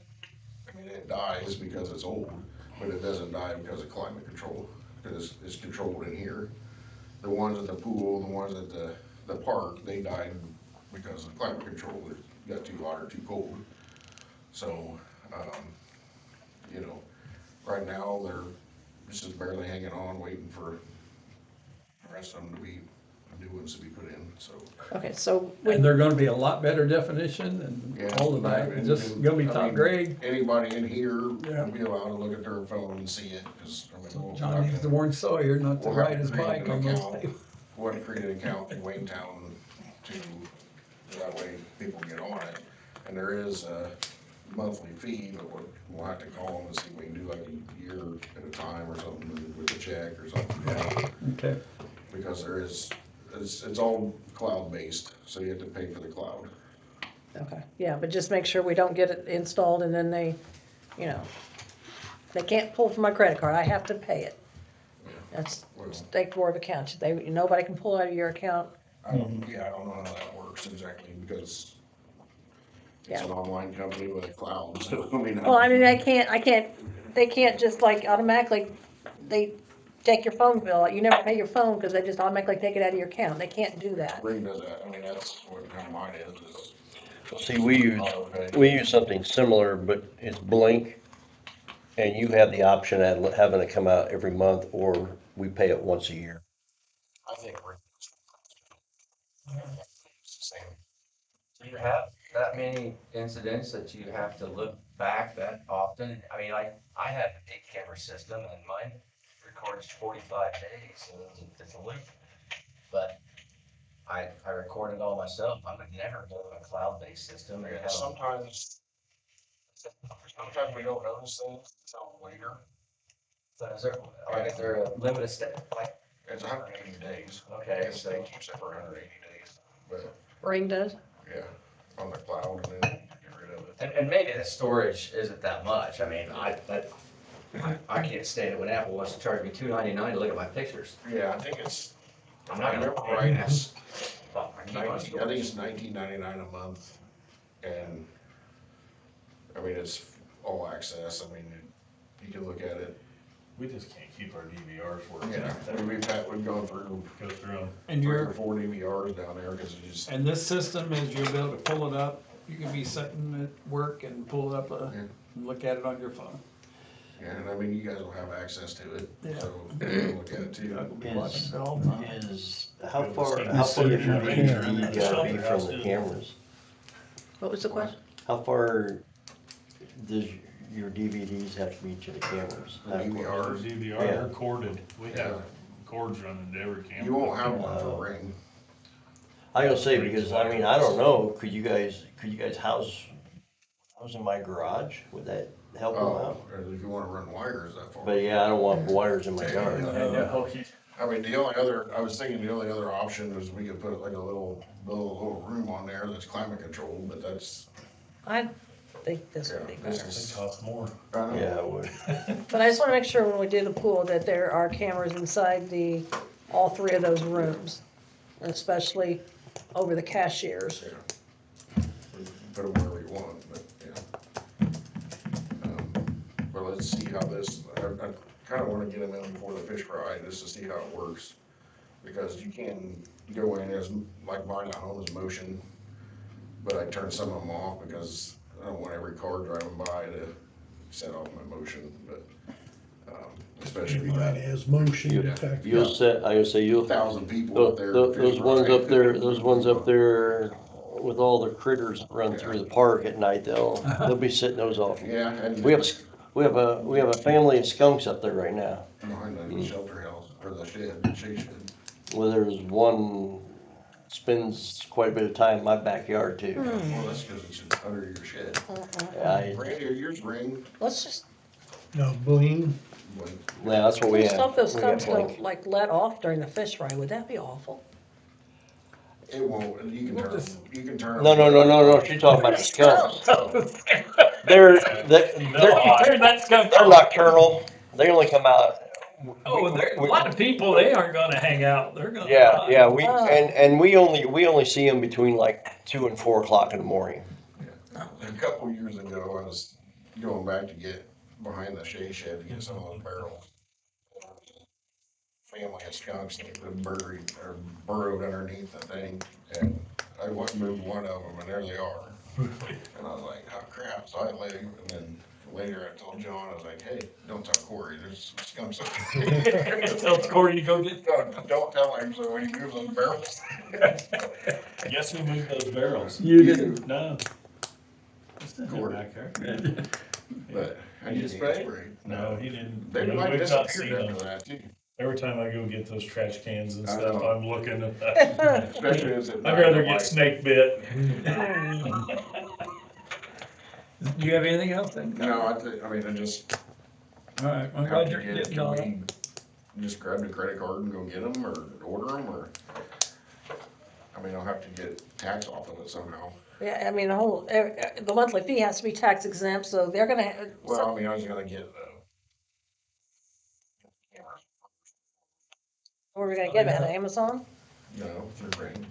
I mean, it dies because it's old, but it doesn't die because of climate control, because it's controlled in here. The ones at the pool, the ones at the park, they died because of climate control, it got too hot or too cold. So, right now, they're just barely hanging on, waiting for the rest of them to be new ones to be put in, so. Okay, so And when, they're gonna be a lot better definition and Yeah, all of that, and- just gonna be I top mean, grade. Anybody in here Yeah. will be allowed to look at their phone and see it, cause I mean. John needs to warn Sawyer not to We'll have ride his create bike an on those account. pavements. We'll have to create an account in Waynetown that way people get on it. And there is a monthly fee, but we'll have to call them and see if we can do like a year at a time or something with a check or something. Okay, Because it's all cloud-based, so you have to pay for the cloud. okay, yeah, but just make sure we don't get it installed and then they, you know, they can't pull from my credit card, I have to pay it. That's State Board of Accounts, nobody can pull out of your account. I don't know how that works exactly, because it's an online company with a cloud, so I mean. Well, I mean, they can't just like automatically, they take your phone bill, you never pay your phone, cause they just automatically take it out of your account, they can't do that. Ring does that, I mean, that's what kind of mine is. See, we use something similar, but it's Blink, and you have the option of having it come out every month, or we pay it once a year. I think Ring. It's the same. Do you have that many incidents that you have to look back that often? I mean, I have a big camera system and mine records 45 days and it's a loop. But I record it all myself. I would never go to a cloud-based system and have. Sometimes we don't notice things until later. So is there a limited step, like, It's 180 days. okay, Yes, so, they keeps it for 180 days, but, Ring does? yeah, on the cloud, and then get rid of it. and maybe the storage isn't that much. I mean, I can't stand it when Apple wants to charge me $2.99 to look at my pictures. Yeah, I think it's, I'm I not gonna. remember right, it's I keep on 90, I think storage. it's $19.99 a month, and, I mean, it's all access, I mean, you can look at it. We just can't keep our DVRs working. Yeah, I mean, we've gone through Go through them. and 3 or you're, 4 DVRs down there, cause it just, and this system is you'll be able to pull it up, you can be sitting at work and pull it up, and look at it on your phone. yeah, and I mean, you guys will have access to it, Yeah. so you can look at it too. I will be watching it all the time. How far does your DVD gotta be from the cameras? What was the question? How far does your DVDs have to be to the cameras? The DVR. Our DVR, Yeah. they're corded. We have cords running to every camera. You won't have one for Ring. I was gonna say, because, I mean, I don't know, could you guys house in my garage? Would that help them out? Or if you wanna run wires that far. But yeah, I don't want wires in my yard. I mean, I was thinking the only other option was we could put like a little room on there that's climate controlled, but that's. I think this would be This better. is- It costs more. I don't know. Yeah, I would. But I just wanna make sure when we do the pool that there are cameras inside all 3 of those rooms, especially over the cashiers. Yeah. Put them wherever you want, but yeah. But let's see how I kinda wanna get them in before the fish fry, just to see how it works. Because you can go in as, like mine at home is motion, but I turn some of them off because I don't want every car driving by to set off my motion, but, especially Mine that has motion You- detector. You'll set, I would say you'll, 1,000 people up there. those ones up there, with all the critters run through the park at night, they'll be setting those off. Yeah, and. We have a family of skunks up there right now. Behind the shelter house, or the shed, shed. Well, there's one spends quite a bit of time in my backyard too. Well, that's because it's under your shed. Randy, are yours ring? Let's just, No, bling. Yeah, that's what we have. stuff those We got skunks Blink. don't like let off during the fish fry, would that be awful? It won't, you can turn, you can turn. No, she's talking about the skunks. They're nocturnal, they only come out. Oh, a lot of people, they aren't gonna hang out, they're gonna. Yeah, Oh. and we only see them between like 2 and 4 o'clock in the morning. A couple years ago, I was going back to get behind the shade shed to get some of those barrels. Family of skunks that had buried or burrowed underneath the thing, and I went and moved one of them, and there they are. And I was like, oh crap, so I leave, and then later I told John, I was like, hey, don't tell Corey, there's scum. Tell Corey to go get. Don't tell him, so when he moves those barrels. Guess who moved those barrels? You did. No. It's in there Corey. back there. But I You need just to get sprayed? sprayed. No, he didn't. They We- might we've not disappear seen them. after that too. Every time I go get those trash cans and I stuff, know. I'm looking at that. Especially as it. I'd rather get snake bit. Do you have anything else then? No, I mean, I just All right, I'm have glad to you're get, getting can on we it. just grab the credit card and go get them or order them or? I mean, I'll have to get tax off of it somehow. Yeah, I mean, the monthly fee has to be tax exempt, so they're gonna, Well, I mean, I was gonna get, where are we gonna get it, at Amazon? through Ring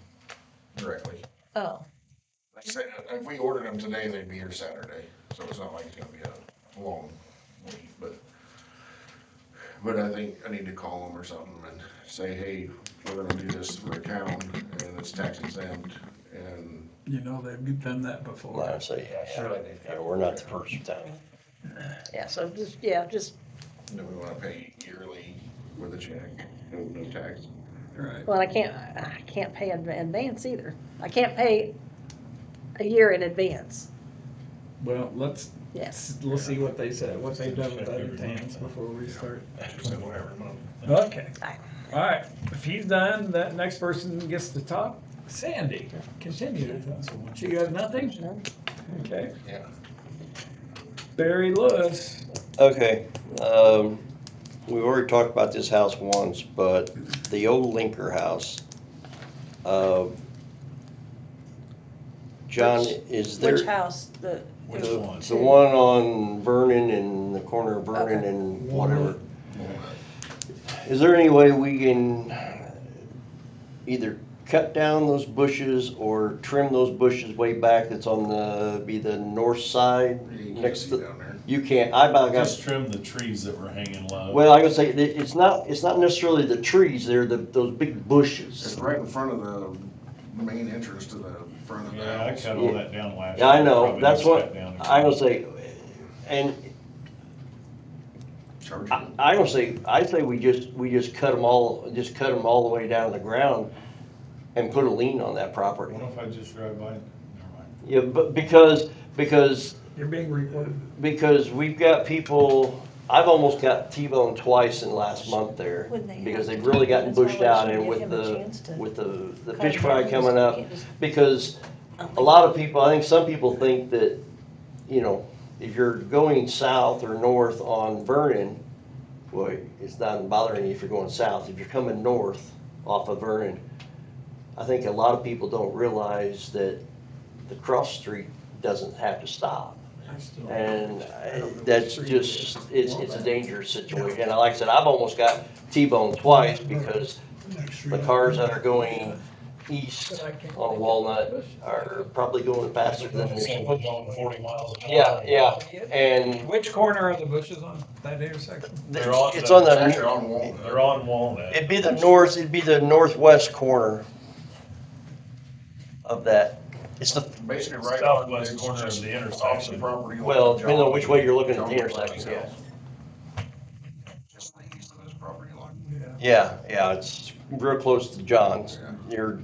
directly. Oh, They said if we ordered them today, they'd be here Saturday, so it's not like it's gonna be a long wait, but I think I need to call them or something and say, hey, we're gonna do this for a town and it's tax exempt and You know, they've done that Well, before. I say, Surely they've yeah, got. we're not the first town. yeah, so just, do we wanna pay yearly with a check, no tax? Right. well, I can't pay in advance either. I can't pay a year in advance, Well, let's yes. see what they said, what they've done with other towns before we start. Just say whatever month. Okay. Aye. All right, if he's done, that next person gets to talk. Sandy, continue. She got nothing? Okay. Yeah. Barry Lewis. Okay, we've already talked about this house once, but the old Linker house, John, is there? Which house, Which The one? the one on Vernon and the corner of Vernon Okay. and whatever. Is there any way we can either cut down those bushes or trim those bushes way back that's on be the north side? You can't Next see to, down there. you can't, I about got, Just trim the trees that were hanging low. well, I gotta say, it's not necessarily the trees, they're those big It's bushes. right in front of the main entrance to the front of the Yeah, I house. cut all Yeah. that down last year. Yeah, I know, Probably that's needs what, cut down I again. gonna say, and Charge I you. I say we just cut them all the way down to the ground and put a lien on that property. What if I just drive by? Never mind. Yeah, but because You're being recorded. we've got people, I've almost got T-boned twice in the last month there When they because have- they've really gotten that's why bushed we out should and give with him a chance to the cut fish it fry down. coming You up. can't just- Because a lot of people, I think some people think that, if you're going south or north on Vernon, well, it's not bothering you if you're going south. If you're coming north off of Vernon, I think a lot of people don't realize that the cross street doesn't have to stop. And that's just, it's a dangerous situation. And like I said, I've almost got T-boned twice because the cars that are going east on Walnut are probably going faster than they're supposed to. Going 40 miles an Yeah, hour. yeah, and Which corner are the bushes on that intersection? They're on it's the- on It's actually the, on Walnut. They're on Walnut. it'd be the northwest corner of that. It's the, Basically right. Southwest it's corner of just the Off the intersection. property. line well, of depending on John- which way you're looking at John the McCarthy's intersection, yeah. house. Just east of his property line. Yeah, it's real close to John's, near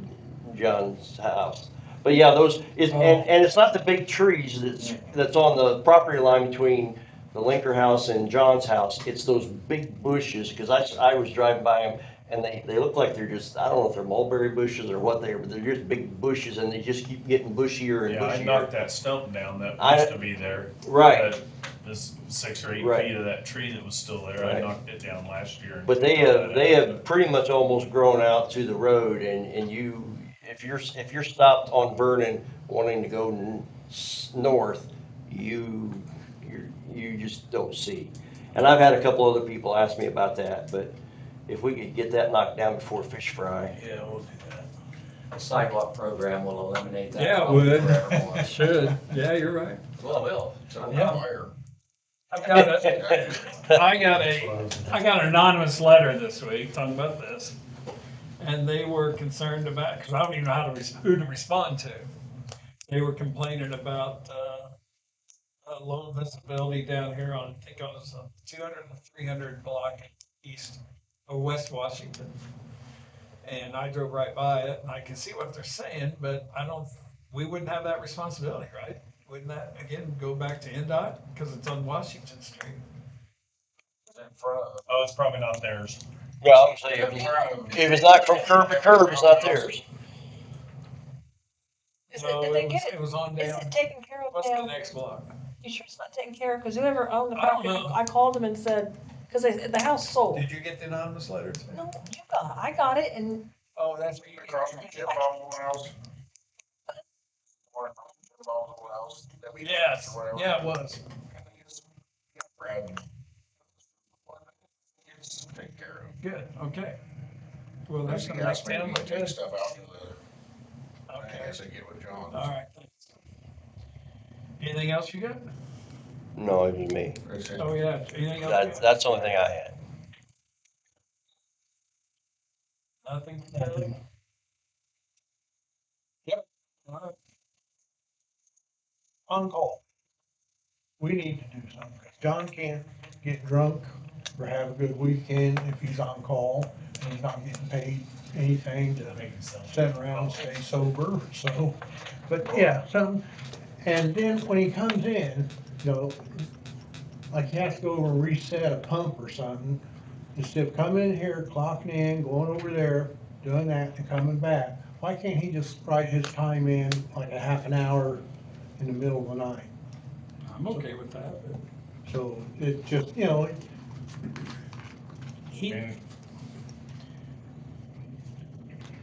John's house. But yeah, and it's not the big trees that's on the property line between the Linker house and John's house. It's those big bushes, because I was driving by them, and they look like they're just, I don't know if they're mulberry bushes or what they are, but they're just big bushes, and they just keep getting bushier and Yeah, I bushier. knocked that stump down that I- used to be there. Right. This 6 or 8 Right. feet of that tree that was still there, I Right. knocked it down last year. and But they cut that out. have pretty much almost grown out to the road, and if you're stopped on Vernon wanting to go north, you just don't see. And I've had a couple other people ask me about that, but if we could get that knocked down before fish fry. Yeah, we'll do that. The sidewalk program will eliminate that. Yeah, it problem would. forevermore. Should. Yeah, you're right. Well, it will. So, Yeah. Fire. I got an anonymous letter this week talking about this. And they were concerned about, because I don't even know who to respond to. They were complaining about, low visibility down here on, I think it was 200 and 300 block east of West Washington. And I drove right by it and I can see what they're saying, but we wouldn't have that responsibility, right? Wouldn't that, again, go back to NDOT because it's on Washington Street? Oh, it's probably not theirs. Yeah, I would say if it's not from curb to curb, it's not theirs. No, Did they it get it? was on Is down, it taken care of what's the now? next block? You sure it's not taken care of? Because whoever owned the I don't property, know. I called them and said, because the house sold. Did you get the anonymous letter today? No, I got it and Oh, that's what you Across from Jim Boswell's house. Or Jim Boswell's house. Yes, yeah, it was. Brad. It's taken care of. Good, okay. Well, that's He gonna make asked me town to look take good. stuff out to the, I Okay, guess I get with John. all right, thanks. Anything else you got? No, it was me. That's it. Oh, yeah, anything else? That's the only thing I had. Nothing? Nothing. All right. On call. We need to do something, 'cause John can't get drunk or have a good weekend if he's on call and he's not getting paid anything to sit around and stay sober, so. But yeah, and then when he comes in, like he has to go over and reset a pump or something, instead of coming in here, clocking in, going over there, doing that and coming back, why can't he just write his time in like a half an hour in the middle of the night? I'm okay with that, but. So it just, He, And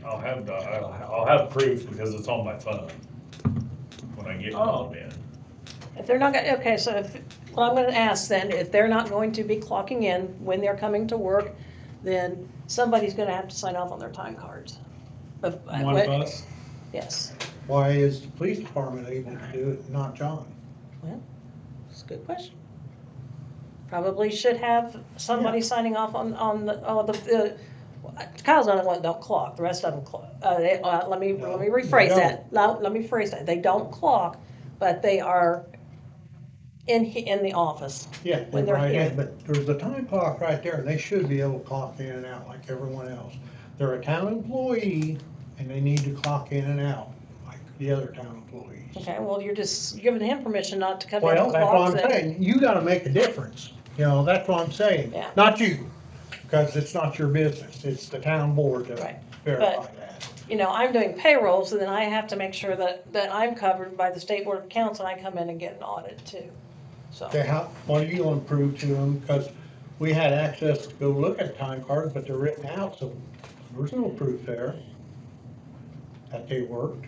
I'll have proof because it's on my phone when I get called in. if they're not gonna, okay, so what I'm gonna ask then, if they're not going to be clocking in when they're coming to work, then somebody's gonna have to sign off on their time cards. one of us, Yes, why is the police department able to do it, and not John? it's a good question. Probably should have somebody signing off on Kyle's the only one that don't clock, the rest of them clock. Let me No, rephrase they that. No, let me rephrase that. They don't clock, but they are in the office. Yeah, When they're they're right here. in, but there's a time clock right there, and they should be able to clock in and out like everyone else. They're a town employee, and they need to clock in and out like the other town employees. Okay, well, you're just giving him permission not to come in Well, and that's clock. what I'm saying, you gotta make a difference, that's what I'm saying. Yeah. Not you, because it's not your business, it's the town board to Right. verify But- that. I'm doing payrolls, and then I have to make sure that I'm covered by the State Board of Accounts, and I come in and get an audit too. So, Okay, what are you gonna prove to them, because we had access to go look at time cards, but they're written out, so there's no proof there that they worked.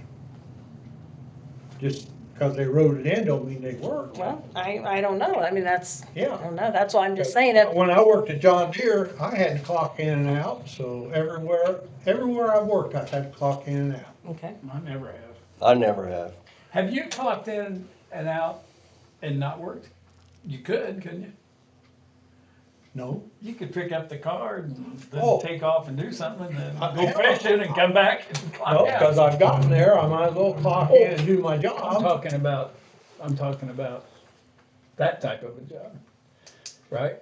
Just because they wrote it in don't mean they worked. well, I don't know. I mean, I Yeah. don't know. That's why I'm just saying that. When I worked at John Deere, I had to clock in and out, so everywhere I've worked, I've had to clock in and out. Okay. I never have. I never have. Have you clocked in and out and not worked? You could, couldn't you? No? You could pick up the car and then Oh. take off and do something and then go hell, fishing and come back and No, clock because out. I've gotten there, I might as well clock in and do my I'm job. talking about that type of a job, right?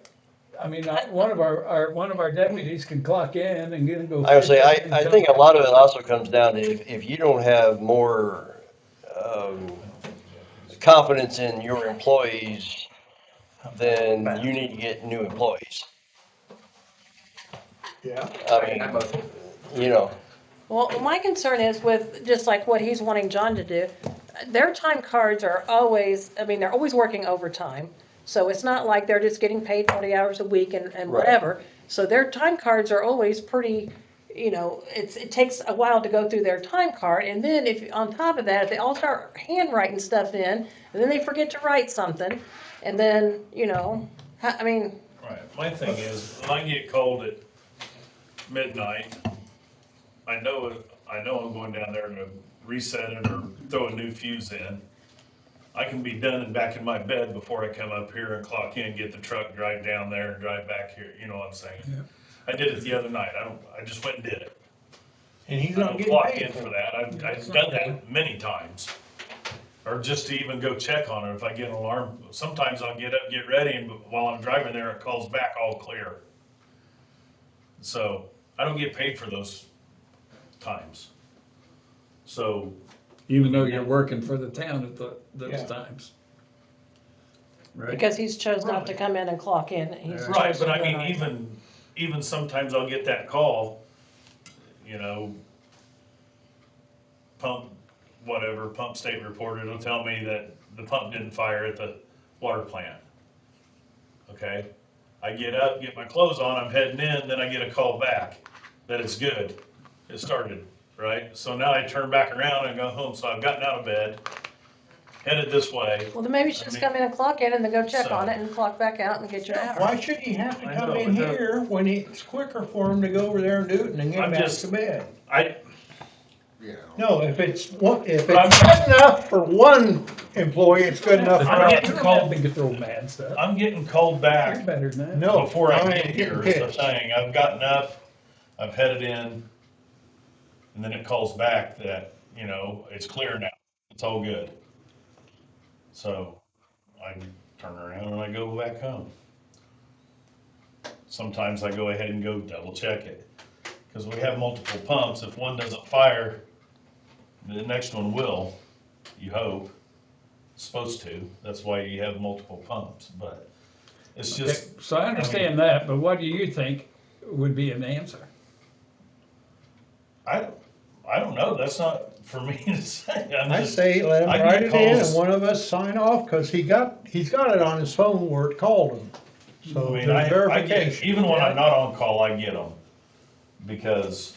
I mean, one of our deputies can clock in and get go. I would say, fishing and I come think a back. lot of it also comes down to if you don't have more, confidence in your employees, then you need to get new employees. Yeah. I mean, Well, my concern is with, just like what he's wanting John to do, their time cards are always, they're always working overtime. So it's not like they're just getting paid 40 hours a week and Right. whatever. So their time cards are always pretty, it takes a while to go through their time card. And then if, on top of that, if they all start handwriting stuff in, and then they forget to write something, and then, Right, my thing is, when I get called at midnight, I know I'm going down there to reset it or throw a new fuse in. I can be done and back in my bed before I come up here and clock in, get the truck, drive down there and drive back here, you know what I'm saying? Yeah. I did it the other night, I just went and did it. And he's I not don't getting clock paid in for for it. that, I've done that many times. or just to even go check on it if I get an alarm. Sometimes I'll get up, get ready, and while I'm driving there, it calls back all clear. So I don't get paid for those times. So, Even though you're working for the town at those Yeah. times. Right? Because he's chose not to come in and clock in. He's right, chosen but I to mean, overnight. even sometimes I'll get that call, you know, pump state report, it'll tell me that the pump didn't fire at the water plant. Okay, I get up, get my clothes on, I'm heading in, then I get a call back that it's good, it started, right? So now I turn back around and go home, so I've gotten out of bed, headed this way. Well, then maybe you should I just mean, come in and clock in and then go check so- on it and clock back out and get your hour. Why should he have to I come know, in but the- here when it's quicker for him to go over there and do it and then get I'm back just- to bed? Yeah. No, if it's But I'm- good enough for one employee, it's good enough for I'm us. getting called- They get throw mad stuff. I'm getting called You're back better than that. No, before I I get ain't here, getting is the pissed. thing. I've gotten up, I've headed in, and then it calls back that, you know, it's clear now, it's all good. So I turn around and I go back home. Sometimes I go ahead and go double check it, because we have multiple pumps. If one doesn't fire, the next one will, you hope. It's supposed to, that's why you have multiple pumps, but it's just. Okay, so I understand that, but what do you think would be an answer? I don't know, that's not for me to say. I say let him I write get it in calls. and one of us sign off, cause he's got it on his phone where it called him. So I mean, there's I get, verification. even when I'm not on call, I get them, because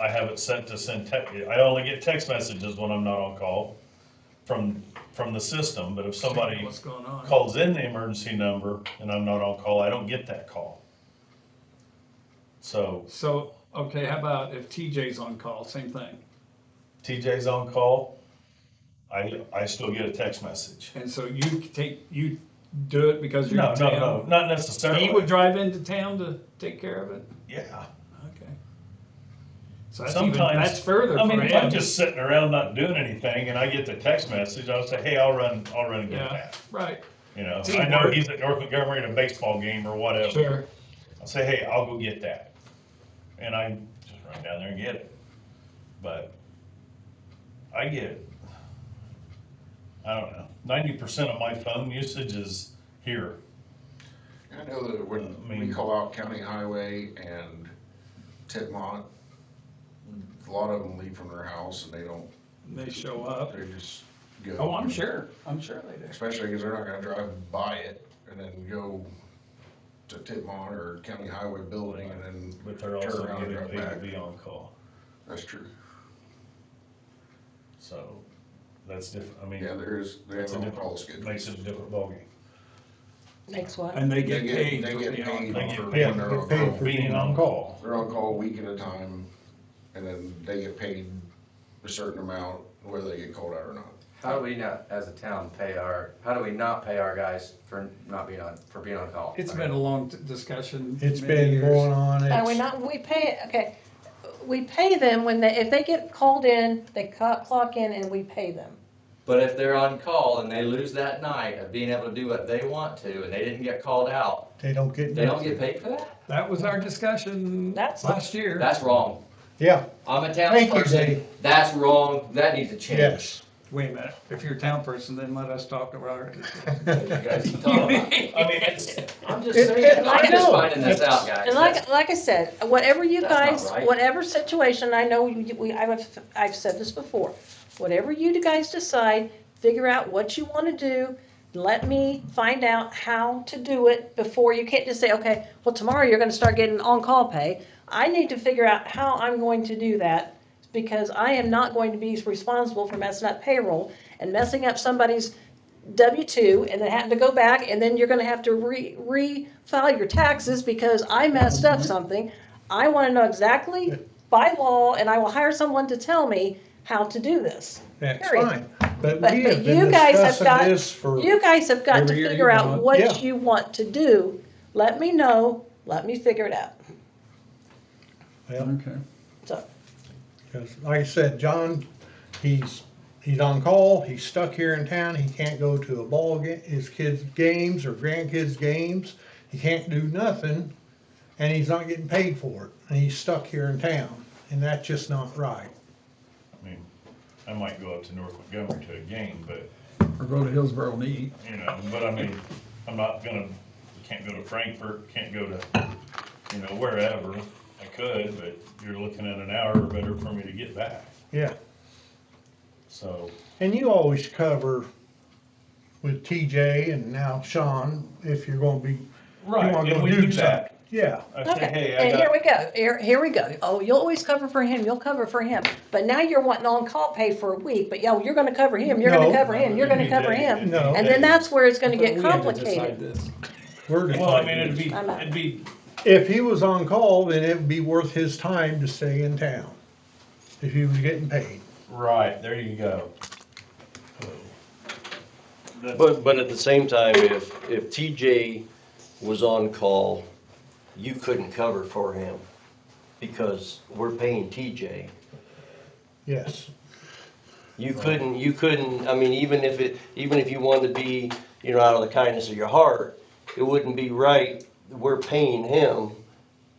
I have it set to send I only get text messages when I'm not on call from the system, but if somebody What's going on? calls in the emergency number and I'm not on call, I don't get that call. So So, okay, how about if TJ's on call, same thing? TJ's on call, I still get a text message. And so you do it because you're No, in no, town? no, not necessarily. He would drive into town to take care of it? Yeah. Okay. So that's Sometimes, that's further I for mean, if I'm him. just sitting around not doing anything and I get the text message, I'll say, hey, I'll run and get Yeah, that. right, You know, I Teamwork. know he's at North Montgomery at a baseball game or whatever. sure. I'll say, hey, I'll go get that. And I just run down there and get it. But I get, I don't know, 90% of my phone usage is here. I know that when I mean- we call out county highway and Titmont, a lot of them leave from their house and They show up. they just go. Oh, I'm sure they do. Especially because they're not gonna drive by it and then go to Titmont or county highway building and then But they're turn also around and getting drive paid to back. be on call. That's true. So that's different. I mean, Yeah, they that's have a on call different, schedule. makes it a different ballgame. Makes what? And they They get paid. They for get being on paid call. They get for paid when they're get on paid call. for being on call. They're on call a week at a time and then they get paid a certain amount, whether they get called out or not. How do we not, as a town, how do we not pay our guys for being on call? It's I been mean, a long discussion. It's many been years. going on. We not, we pay, okay, we pay them when if they get called in, they clock in and we pay them. But if they're on call and they lose that night of being able to do what they want to, and they didn't get called out, They don't get. they don't get paid for that? That was our discussion That's- last year. That's wrong. Yeah, I'm a Thank you, townsperson, Dave. that's wrong, that needs to change. yes. Wait a minute, if you're a town person, then let us talk about our. You guys can talk about it. I mean, it's, I'm just It- saying, I'm just no, finding this out, guys. And like I said, whatever you That's not guys, right. whatever situation, I know I've said this before. Whatever you guys decide, figure out what you wanna do. Let me find out how to do it before you can't just say, okay, well, tomorrow you're gonna start getting on-call pay. I need to figure out how I'm going to do that because I am not going to be responsible for messing up payroll and messing up somebody's W-2 and then having to go back and then you're gonna have to re-file your taxes because I messed up something. I wanna know exactly by law and I will hire someone to tell me how to do this. That's Period. fine. But But we have been you guys have discussing got, this for, you guys have got to Every year figure you've out gone. what Yeah. you want to do. Let me know, let me figure it out. well, Okay. So, because like I said, John, he he's on call, he's stuck here in town, he can't go to a ball game, his kids' games or grandkids' games, he can't do nothing, and he's not getting paid for it, and he's stuck here in town, and that's just not right. I mean, I might go up to North Montgomery to a game, but, Or go to Hillsborough and eat. you know, but I mean, I'm not gonna, can't go to Frankfurt, can't go to, you know, wherever. I could, but you're looking at an hour or better for me to get back, Yeah, so. and you always cover with TJ and now Sean, if you're gonna be, you wanna And go we do do that. something. Yeah, I say, Okay, hey, I and here got, we go, here we go. Oh, you'll always cover for him, you'll cover for him. But now you're wanting on-call pay for a week, but yo, you're gonna cover him, you're gonna No. cover him, you're gonna cover him. No. And then that's where it's gonna But get we had to decide complicated. this. we're well, I gonna, mean, I'm out. it'd be, if he was on call, then it'd be worth his time to stay in town, if he was getting paid. right, there you go. That's- But at the same time, if TJ was on call, you couldn't cover for him because we're paying TJ. Yes, You couldn't, I mean, even if you wanted to be, you know, out of the kindness of your heart, it wouldn't be right, we're paying him.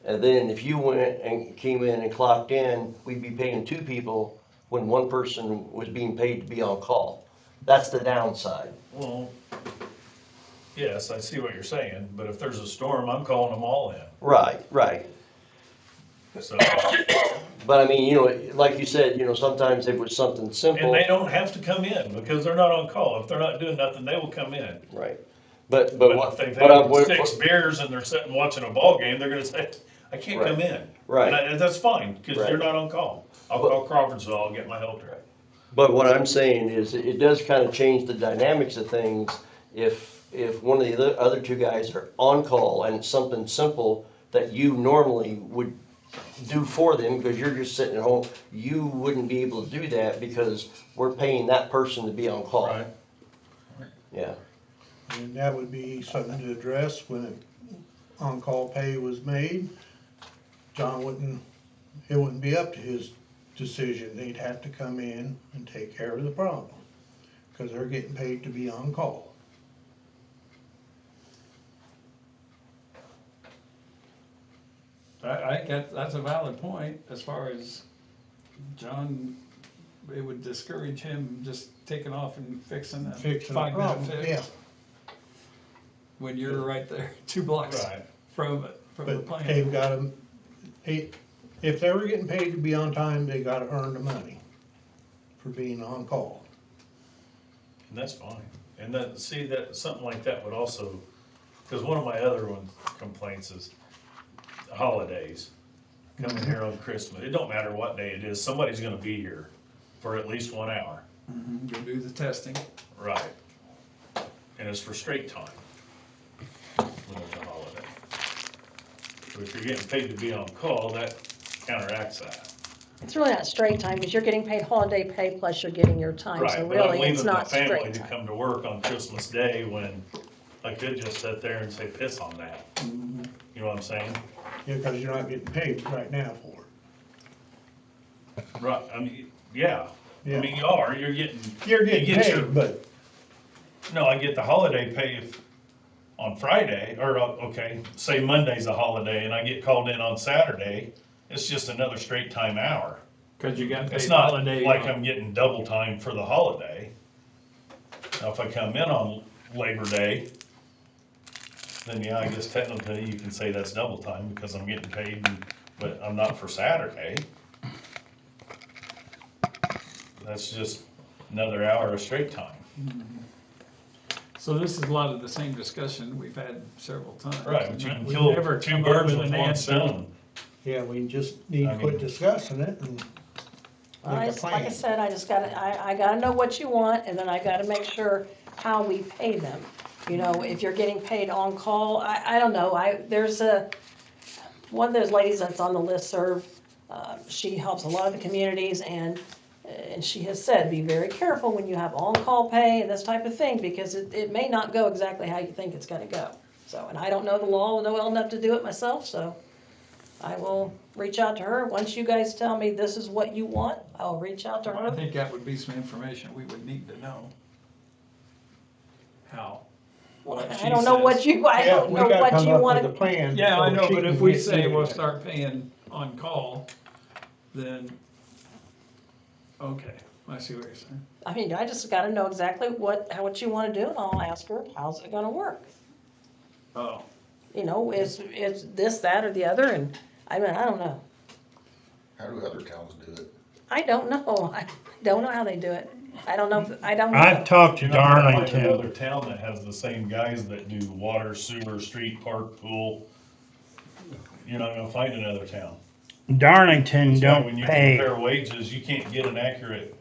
And then if you went and came in and clocked in, we'd be paying two people when one person was being paid to be on call. That's the downside. Well, yes, I see what you're saying, but if there's a storm, I'm calling them all in, Right, right. so. But I mean, you know, like you said, you know, sometimes if it was something And simple. they don't have to come in because they're not on call. If they're not doing nothing, they will come in. Right. But But what, if they've what I'm, had 6 beers and they're sitting watching a ball game, they're gonna say, I can't come in. Right. And that's fine, because Right. you're not on call. I'll call Crawfordsville, I'll get my help truck. but what I'm saying is it does kind of change the dynamics of things if one of the other two guys are on call and it's something simple that you normally would do for them because you're just sitting at home, you wouldn't be able to do that because we're paying that person to be on call. Right. Yeah. and that would be something to address when on-call pay was made. John wouldn't, it wouldn't be up to his decision, they'd have to come in and take care of the problem, because they're getting paid to be on call. I think that's a valid point as far as John, it would discourage him just taking off and fixing a Fixing the 5-minute problem, fix. yeah. When you're right there, 2 blocks Right. from the But plant. they've got to, if they were getting paid to be on time, they gotta earn the money for being on call. And that's fine. And that, see, that, something like that would also, because one of my other complaints is holidays. Coming here on Christmas, it don't matter what day it is, somebody's gonna be here for at least 1 hour. Go do the testing. Right. And it's for straight time. When it's a holiday. So if you're getting paid to be on call, that counteracts that. It's really not straight time, because you're getting paid holiday pay plus you're getting your time, so Right, but I'm really it's leaving my not family straight to time. come to work on Christmas Day when I could just sit there and say piss on that. You know what I'm saying? Yeah, because you're not getting paid right now for it. Right, I mean, yeah. I Yeah. mean, you are, you're getting. You're you getting get your- paid, but No, I get the holiday pay if, on Friday, or, okay, say Monday's a holiday and I get called in on Saturday, it's just another straight time hour. Cause you got It's paid not holiday. like I'm getting double time for the holiday. Now, if I come in on Labor Day, then yeah, I guess technically you can say that's double time because I'm getting paid, but I'm not for Saturday. That's just another hour of straight time. So this is a lot of the same discussion we've had several times. Right, but you can We kill never 2 come up birds with an 1 answer. stone. yeah, we just need to I quit mean- discussing it and make a Like I plan. said, I just gotta, I gotta know what you want, and then I gotta make sure how we pay them. You know, if you're getting paid on call, I don't know, there's one of those ladies that's on the listserv, she helps a lot of the communities, and she has said, be very careful when you have on-call pay and this type of thing, because it may not go exactly how you think it's gonna go. So, and I don't know the law well enough to do it myself, so I will reach out to her. Once you guys tell me this is what you want, I'll reach out to I her. think that would be some information we would need to know. How? What I she don't know what says. I Yeah, don't we know gotta what come you up with a wanna, plan. Yeah, I before know, she but if can we get say in we'll there. start paying on call, then, okay, I see what you're saying. I mean, I just gotta know exactly what you wanna do, and I'll ask her, how's it gonna work? Oh, You know, it's this, that, or the other, and, I mean, I don't know. How do other towns do it? I don't know. I don't know how they do it. I don't know, I don't I've know. talked to You're not gonna find Darlington. another town that has the same guys that do water, sewer, street, park, pool. You're not gonna find another town. Darlington That's why don't when you pay. compare wages, you can't get an accurate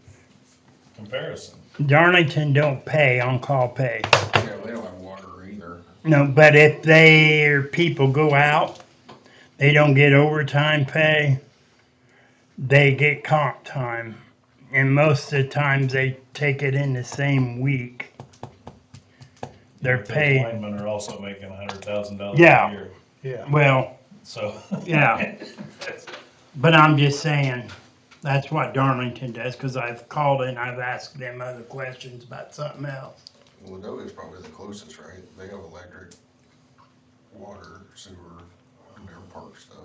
comparison. Darlington don't pay on-call pay. Yeah, they don't have water either. No, but if their people go out, they don't get overtime pay. They get comp time. And most of the times they take it in the same week. They're Those paid. linemen are also making $100,000 Yeah. a year, Yeah, Well, so. yeah. But I'm just saying, that's what Darlington does, because I've called and I've asked them other questions about something else. Well, Ladoga's probably the closest, right? They have electric, water, sewer, and their park stuff.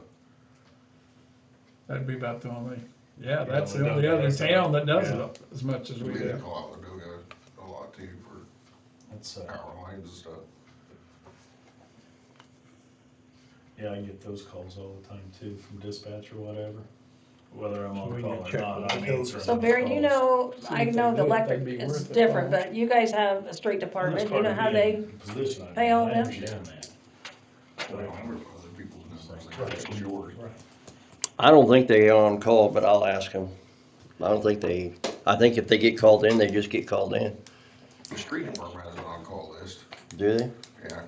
that'd be about the only, yeah, Yeah, that's the Ladoga only other does that. town that does Yeah. it as much as we We do. get call out Ladoga a lot too for That's, power lines and stuff. yeah, I get those calls all the time too, from dispatch or whatever, whether I'm So on we call need to or check not, with I'm Ladoga. answering So those Barry, you calls. know, See I if know they the do it, electric that'd be is worth it, different, don't it? but you guys have a street Well, it's department, you part know of how being they, in the position I'm pay in. all I them? understand that. I don't remember other people's numbers, like this is yours. Right. I don't think they on call, but I'll ask them. I think if they get called in, they just get called in. The street department has an on-call list. Do they? Yeah,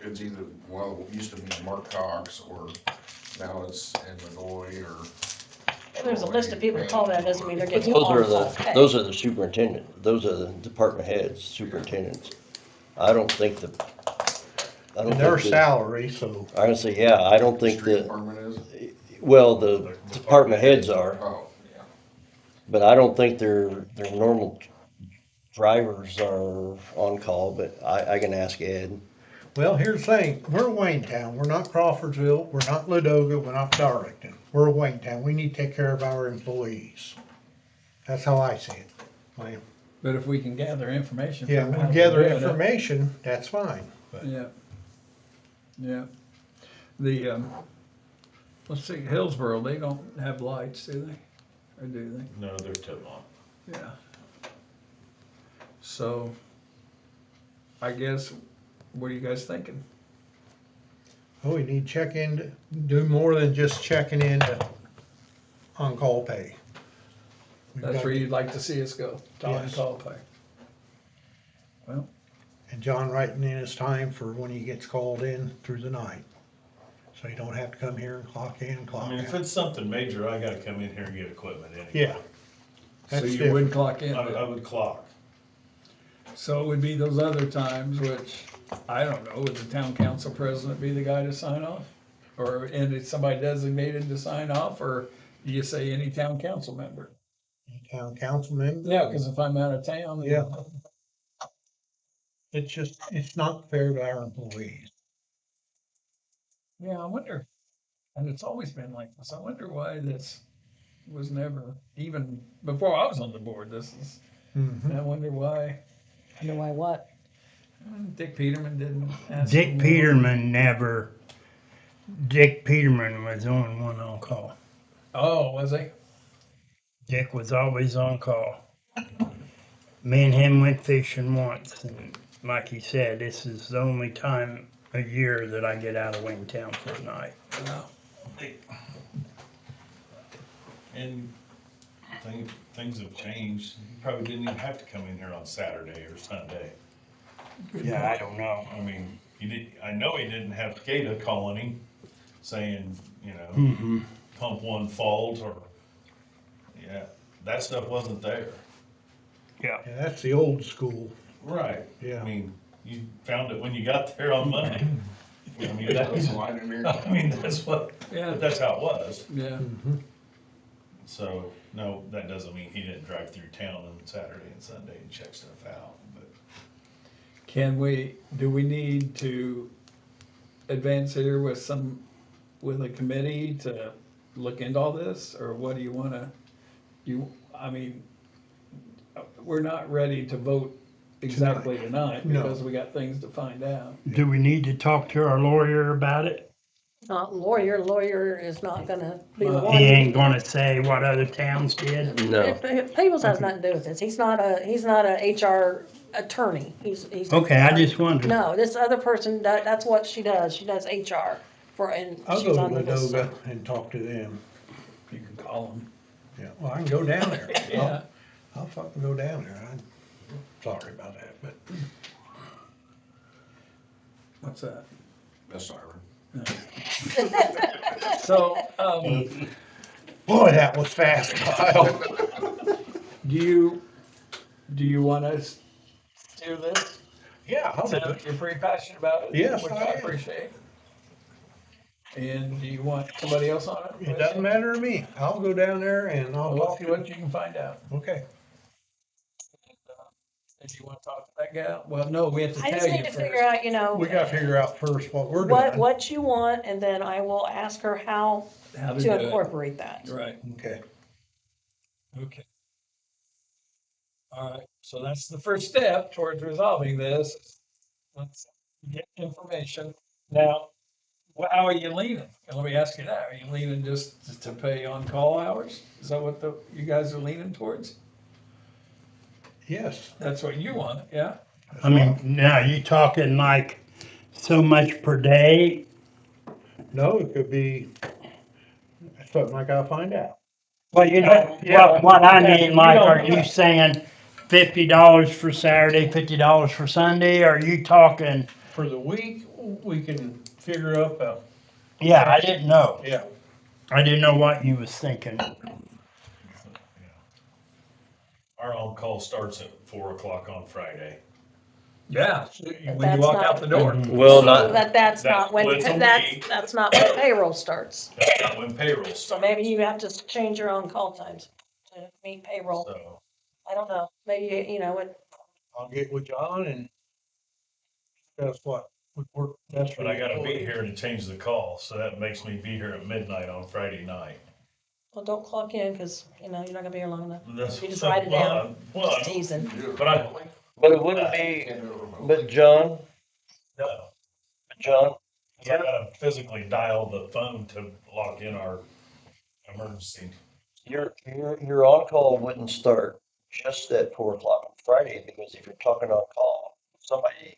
it's either, well, it used to be Mark Cox, or now it's in Lanoy, or. there's a list of people to call, that doesn't mean they're getting Those are on-call pay. those are the superintendent, those are the department heads, superintendents. I don't think and their salary, so. I gonna say, yeah, I don't The think street that, department is? well, the department heads are, Oh, yeah. but I don't think their normal drivers are on call, but I can ask Ed. Well, here's the thing, we're Waynetown, we're not Crawfordsville, we're not Ladoga, we're not Darlington. We're Waynetown, we need to take care of our employees. That's how I see it. Like, But if we can gather information. yeah, from we how gather they're doing it, information, that's fine, but. Yeah. Yeah. The, let's see, Hillsborough, they don't have lights, do they? Or do they? No, they're tip on. Yeah. So, I guess, what are you guys thinking? Oh, we need check in, do more than just checking in on-call pay. We've That's got- where you'd like to see us go, to Yes. on-call pay. Well, And John writing in his time for when he gets called in through the night. So you don't have to come here and clock in, I clock mean, if out. it's something major, I gotta come in here and get equipment anyway. Yeah. so That's you different. would clock in. I would clock. So it would be those other times, which, I don't know, would the town council president be the guy to sign off? Or, and it's somebody designated to sign off, or do you say any town council member? Town council member. Yeah, cause if I'm out of town. Yeah. It's just, it's not fair to our employees. Yeah, I wonder, and it's always been like this, I wonder why this was never, even before I was on the board, this is, Mhm. I wonder why You know why what? Dick Peterman didn't ask. Dick him more. Peterman never, Dick Peterman was the only one on call. Oh, was he? Dick was always on call. Me and him went fishing once, and like he said, this is the only time a year that I get out of Waynetown for a night. And things have changed. You probably didn't even have to come in here on Saturday or Sunday. Yeah, I don't know. I mean, I know he didn't have SCADA calling him saying, you know, Mm-hmm. pump one fault or, yeah, that stuff wasn't there. Yeah, that's the old school. Right. Yeah. I mean, you found it when you got there on Monday. I mean, that's, Slide in there. I mean, that's what, Yeah. but that's how it was. Yeah. So, no, that doesn't mean he didn't drive through town on Saturday and Sunday and check stuff out, but. Do we need to advance here with a committee to look into all this, or what do you wanna, I mean, we're not ready to vote exactly tonight, No. because we got things to find out. Do we need to talk to our lawyer about it? Lawyer is not gonna be the He one. He ain't gonna say what other towns did? No. Peebles has nothing to do with this. He's not a HR attorney. He's. Okay, I just wondered. No, this other person, that's what she does. She does HR and I'll she's go on to this. Ladoga and talk to them. You can call them. Yeah, well, I can go down there. Yeah. I'll fucking go down there. I'm sorry about that, but What's that? That's siren. So, boy, that was fast, Kyle. do you want us to do this? Yeah, I'll do it. You're pretty passionate about it? Yes, Which I I am. appreciate. And do you want somebody else on it? It doesn't matter to me. I'll go down there and I'll Well, let's talk see to what them. you can find out. Okay. If you wanna talk to that guy, well, no, we have to I tell just you need to first. figure out, We gotta figure out first what we're what, doing. what you want, and then I will ask her how How to to do it. incorporate that. Right, Okay. okay. All right, so that's the first step towards resolving this. Let's get information. Now, how are you leaning? Let me ask you that. Are you leaning just to pay on-call hours? Is that what you guys are leaning towards? Yes. That's what you want, yeah? I mean, now you talking like so much per day? No, it could be something I gotta find out. Well, you know, Yeah. what I mean, like, don't are know you that. saying $50 for Saturday, $50 for Sunday? Are you talking, For the week, we can figure up yeah, I didn't know. yeah. I didn't know what you was thinking. Our on-call starts at 4 o'clock on Friday. Yeah, when you That's walk not- out the door. Well, So not, But that's That not when, splits a week. that's not when payroll starts. That's not when payroll So starts. maybe you have to change your own call times to meet payroll. So, I don't know. Maybe, I'll get with John and that's what would work best for but I the gotta be employee. here to change the call, so that makes me be here at midnight on Friday night. well, don't clock in because, you're not gonna be here long enough. That's- You just write it down. Well, Just teasing. but I, but it wouldn't be, Can't do it remotely. but John, no, John, I gotta physically dial the phone to lock in our emergency. your on-call wouldn't start just at 4 o'clock on Friday, because if you're talking on call, somebody,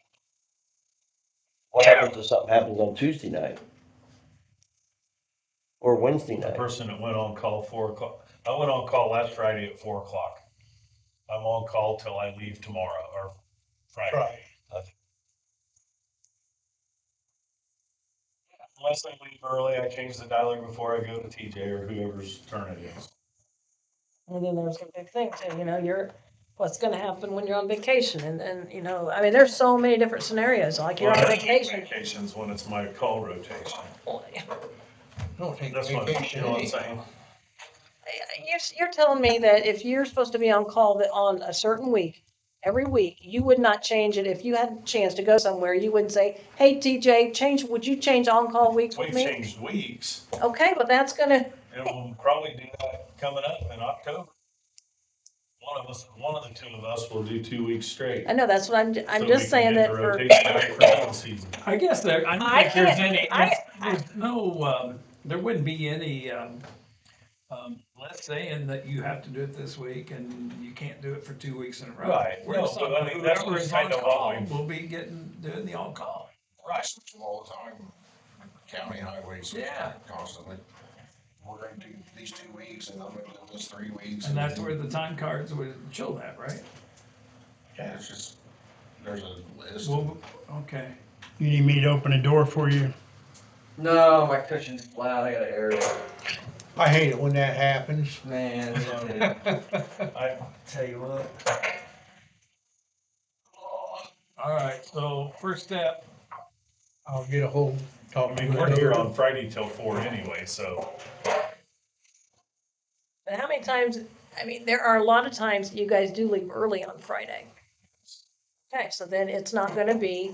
what happens if something happens on Tuesday night? Or Wednesday The night? person that went on call 4 o'clock, I went on call last Friday at 4 o'clock. I'm on call till I leave tomorrow or Friday. Unless I leave early, I change the dialer before I go to TJ or whoever's turn it is. And then there's a big thing too, what's gonna happen when you're on vacation I mean, there's so many different scenarios, like you're on vacation. Vacations when it's my call rotation. Don't take That's what, you vacation. know what I'm saying? You're telling me that if you're supposed to be on call on a certain week, every week, you would not change it if you had a chance to go somewhere, you wouldn't say, hey, TJ, would you change on-call weeks with We've me? changed weeks, Okay, but that's gonna, and we'll probably do that coming up in October. One of the two of us will do 2 weeks straight. I know, that's what I'm So just we can saying get that the for. rotation back for hunting season. I guess I don't I think there's can't- any, there's no, there wouldn't be any, let's say, in that you have to do it this week and you can't do it for 2 weeks in a row. Right. Where No, some- but I mean, that's whoever is kind on of what call we've- will be doing the on-call. I switch them all the time, county highways. Yeah. Constantly. We're gonna do these 2 weeks and I'm gonna do this 3 weeks. And that's where the time cards would show that, right? Yeah, it's just, there's a list. Well, okay. You need me to open a door for you? No, my cushion's flat, I gotta air it. I hate it when that happens. Man, I, Tell you what. All right, so first step, I'll get a hold, talk I to mean, the we're here neighbor. on Friday till 4 anyway, so. But how many times, I mean, there are a lot of times you guys do leave early on Friday. Okay, so then it's not gonna be,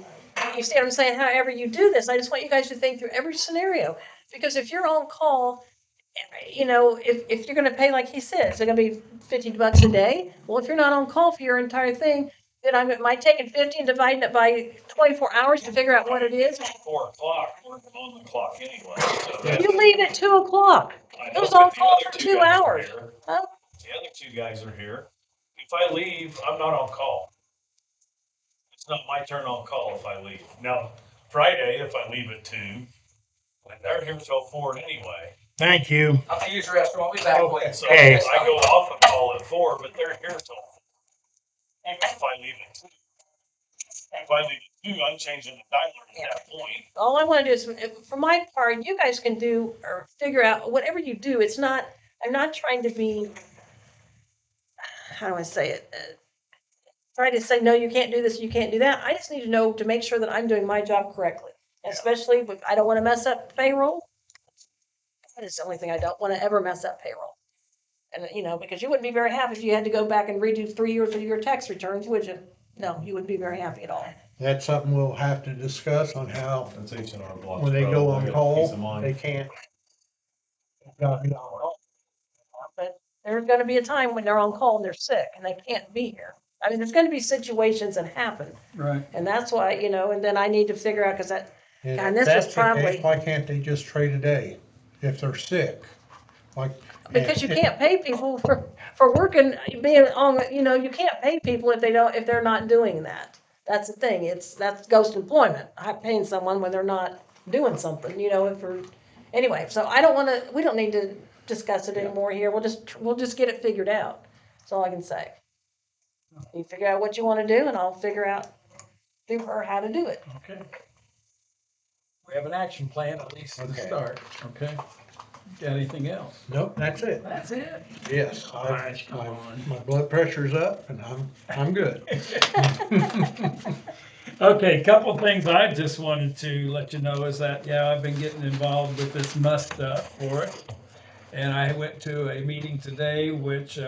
you see what I'm saying, however you do this, I just want you guys to think through every scenario. Because if you're on call, you know, if you're gonna pay like he says, it's gonna be $50 a day. Well, if you're not on call for your entire thing, then am I taking 50 and dividing it by 24 hours to figure out what it is? 4 o'clock, we're on the clock anyway, so that's. You leave at 2 o'clock. I know, Who's but on the call other for two 2 guys are hours? here. Huh? The other 2 guys are here. If I leave, I'm not on call. It's not my turn on call if I leave. Now, Friday, if I leave at 2, they're here till 4 anyway. Thank you. I'll see you at the restaurant, we'll be back later. So Hey. I go off of call at 4, but they're here till 4. Even if I leave at 2. If I leave at 2, I'm changing the dialer at that point. All I wanna do is, for my part, you guys can do, or figure out, whatever you do, it's not, I'm not trying to be, how do I say it? Try to say, no, you can't do this, you can't do that. I just need to know to make sure that I'm doing my job correctly. Especially if I don't wanna mess up payroll. That is the only thing I don't wanna ever mess up payroll. And, you know, because you wouldn't be very happy if you had to go back and redo 3 years of your tax returns, would you? No, you wouldn't be very happy at all. That's something we'll have to discuss on how, That's H&R Block's when they go problem. on I got a piece of call, mind. they can't. But there's gonna be a time when they're on call and they're sick and they can't be here. I mean, there's gonna be situations that happen. Right. And that's why, you know, and then I need to figure out, cause that, And And if this was that's the case, probably- why can't they just trade a day if they're sick? Like. because you can't pay people for working, being on, you know, you can't pay people if they're not doing that. That's the thing, that's ghost employment. I'm paying someone when they're not doing something, you know, anyway, so we don't need to discuss it anymore here. We'll just get it figured out. That's all I can say. You figure out what you wanna do and I'll figure out through her how to do it. Okay. We have an action plan, at least to Okay. start, okay? Got anything else? Nope, that's it. That's it. Yes, Gosh, come on. my blood pressure's up and I'm good. Okay, couple things I just wanted to let you know is that, yeah, I've been getting involved with this must stuff for it. And I went to a meeting today, which,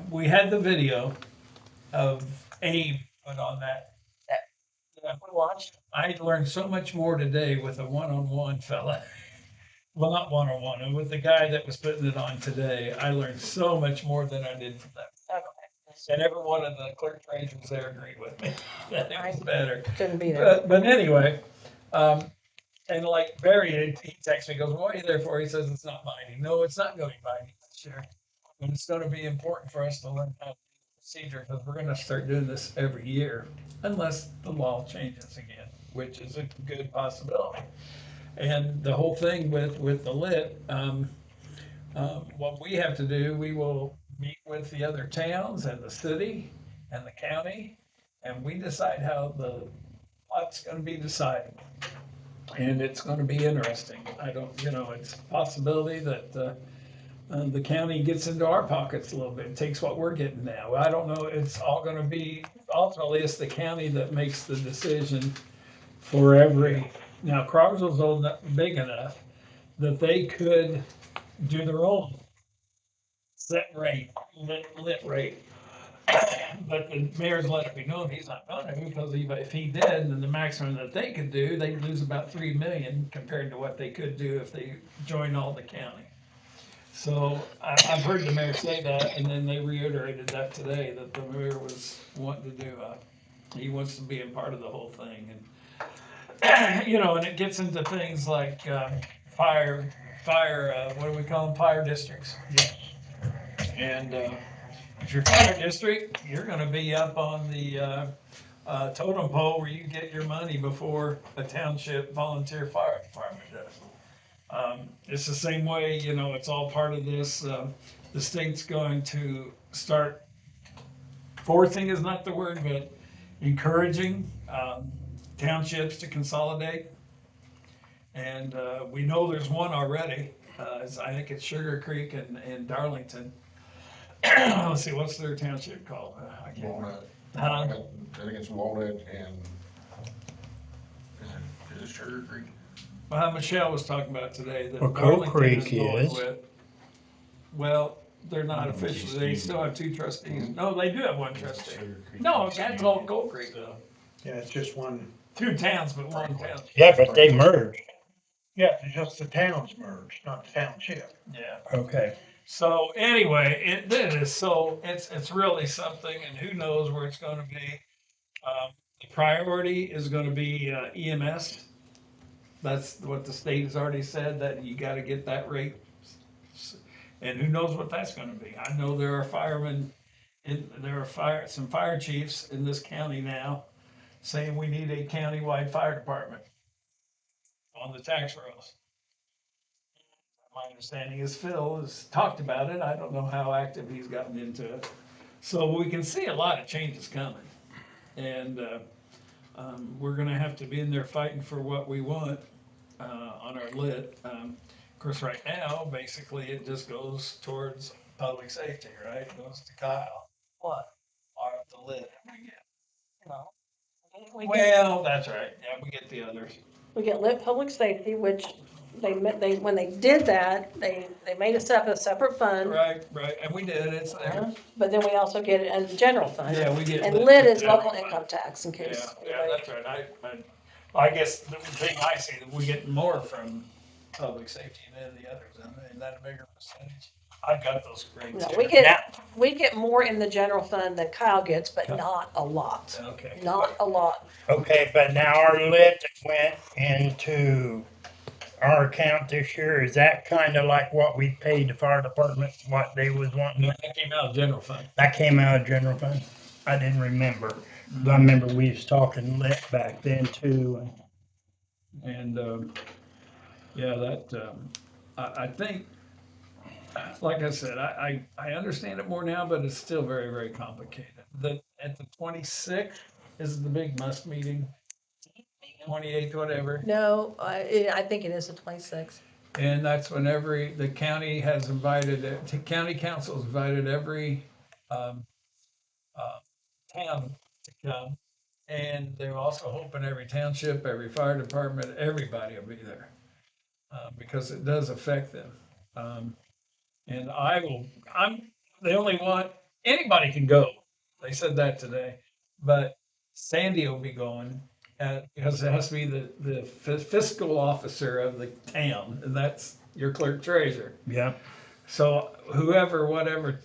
we had the video of Abe put on that. We watched. I learned so much more today with a one-on-one fella. Well, not one-on-one, with the guy that was putting it on today. I learned so much more than I did from that. And every one of the clerk treasurers there agreed with me that it was better. Couldn't be there. But anyway, and like Barry, he texts me, goes, "What are you there for?" He says, "It's not binding." No, it's not going to be binding this year. And it's going to be important for us to learn how to do the procedure, because we're going to start doing this every year unless the law changes again, which is a good possibility. And the whole thing with the lit, what we have to do, we will meet with the other towns and the city and the county, and we decide how the lot's gonna be decided. And it's gonna be interesting. I don't, it's a possibility that, the county gets into our pockets a little bit, takes what we're getting now. I don't know, it's all gonna be, ultimately, it's the county that makes the decision for every, now Crogersville's old enough, big enough that they could do their own set rate, lit rate. But the mayor's let it be known he's not gonna, because if he did, then the maximum that they could do, they'd lose about 3 million compared to what they could do if they joined all the county. So I've heard the mayor say that, and then they reiterated that today, that the mayor was wanting to do, he wants to be a part of the whole thing. And and it gets into things like, fire, what do we call them, fire districts. And, if you're fire district, you're gonna be up on the, totem pole where you get your money before a township volunteer fire department does. It's the same way, it's all part of this, the state's going to start, forcing is not the word, but encouraging, townships to consolidate. And, we know there's one already, I think it's Sugar Creek and Darlington. Let's see, what's their township called? I can't remember. Walnut. I think it's Walnut and, is Is it Sugar Creek? Well, how Michelle was talking about today, that Well, Coal Darlington is Creek going is. with, well, they're not officially, they still have 2 trustees. No, they do have 1 trustee. No, that's all Coal Creek though. Yeah, it's just one, 2 towns, but 1 town. Yeah, but they merged. yeah, it's just the towns merged, not the township. Yeah. Okay. So anyway, it's really something, and who knows where it's gonna be. The priority is gonna be EMS. That's what the state has already said, that you gotta get that rate. And who knows what that's gonna be. I know there are firemen, there are some fire chiefs in this county now saying we need a countywide fire department on the tax rolls. My understanding is Phil has talked about it. I don't know how active he's gotten into it. So we can see a lot of changes coming. And we're gonna have to be in there fighting for what we want on our lit. Of course, right now, basically, it just goes towards public safety, right? It goes to Kyle. What? Or the lit we get. No. We get, Well, that's right. Yeah, we get the others. we get lit public safety, which when they did that, they made us up a separate fund. Right, right. And we did. It's there. But then we also get it in the general fund. Yeah, we get. And lit is general local fund. income tax in Yeah, case. yeah, anybody- that's right. I guess the thing I see, that we get more from public safety than the others, and that a bigger percentage. I've got those rates No, here. we get more in the general fund than Kyle gets, but not a lot. Okay. Not a lot. Okay, but now our lit went into our account this year. Is that kind of like what we paid the fire department, what they was wanting? That came out of general fund. That came out of general fund? I didn't remember. I remember we was talking lit back then too. And, yeah, I think, like I said, I understand it more now, but it's still very, very complicated. At the 26th is the big must meeting, 28th, whatever. No, I think it is the 26th. And that's when the county has invited, the county council has invited every, town to come. And they're also hoping every township, every fire department, everybody will be there. Because it does affect them. And they only want, anybody can go. They said that today, but Sandy will be going, because it has to be the fiscal officer of the town, and that's your clerk treasurer. Yeah. So whoever, whatever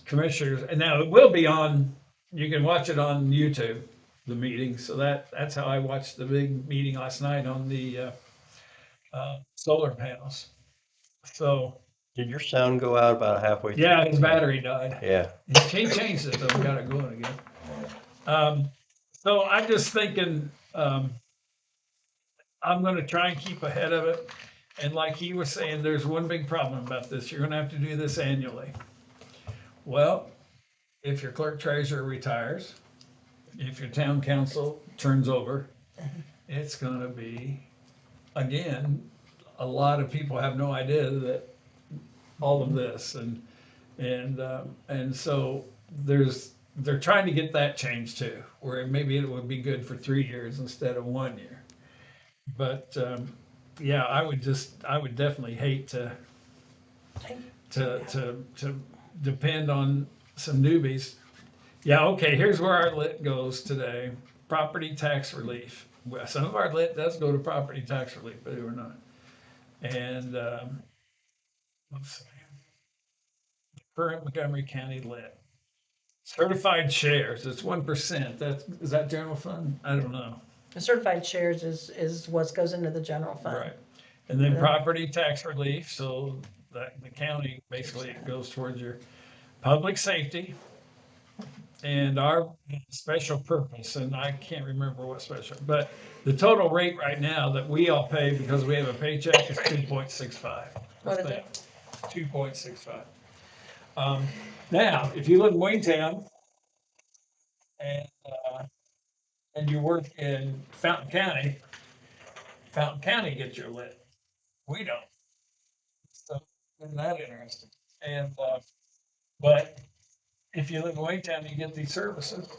commissioners, and now it will be on, you can watch it on YouTube, the meeting. So that's how I watched the big meeting last night on the solar panels. So, Did your sound go out about halfway through? yeah, his battery died. Yeah. He changed it though, got it going again. So I'm just thinking, I'm gonna try and keep ahead of it. And like he was saying, there's one big problem about this. You're gonna have to do this annually. Well, if your clerk treasurer retires, if your town council turns over, it's gonna be, again, a lot of people have no idea that all of this and so they're trying to get that changed too, where maybe it would be good for 3 years instead of 1 year. But yeah, I would definitely hate to depend on some newbies. Yeah, okay, here's where our lit goes today. Property tax relief. Well, some of our lit does go to property tax relief, believe it or not. And let's see. Current Montgomery County lit. Certified shares, it's 1%. Is that general fund? I don't know. The certified shares is what goes into the general fund. Right. And then property tax relief, so that the county, basically it goes towards your public safety and our special purpose, and I can't remember what special, but the total rate right now that we all pay because we have a paycheck is 2.65. What is it? 2.65. Now, if you live in Waynetown and you work in Fountain County gets your lit. We don't. So isn't that interesting? And but if you live in Waynetown, you get these services.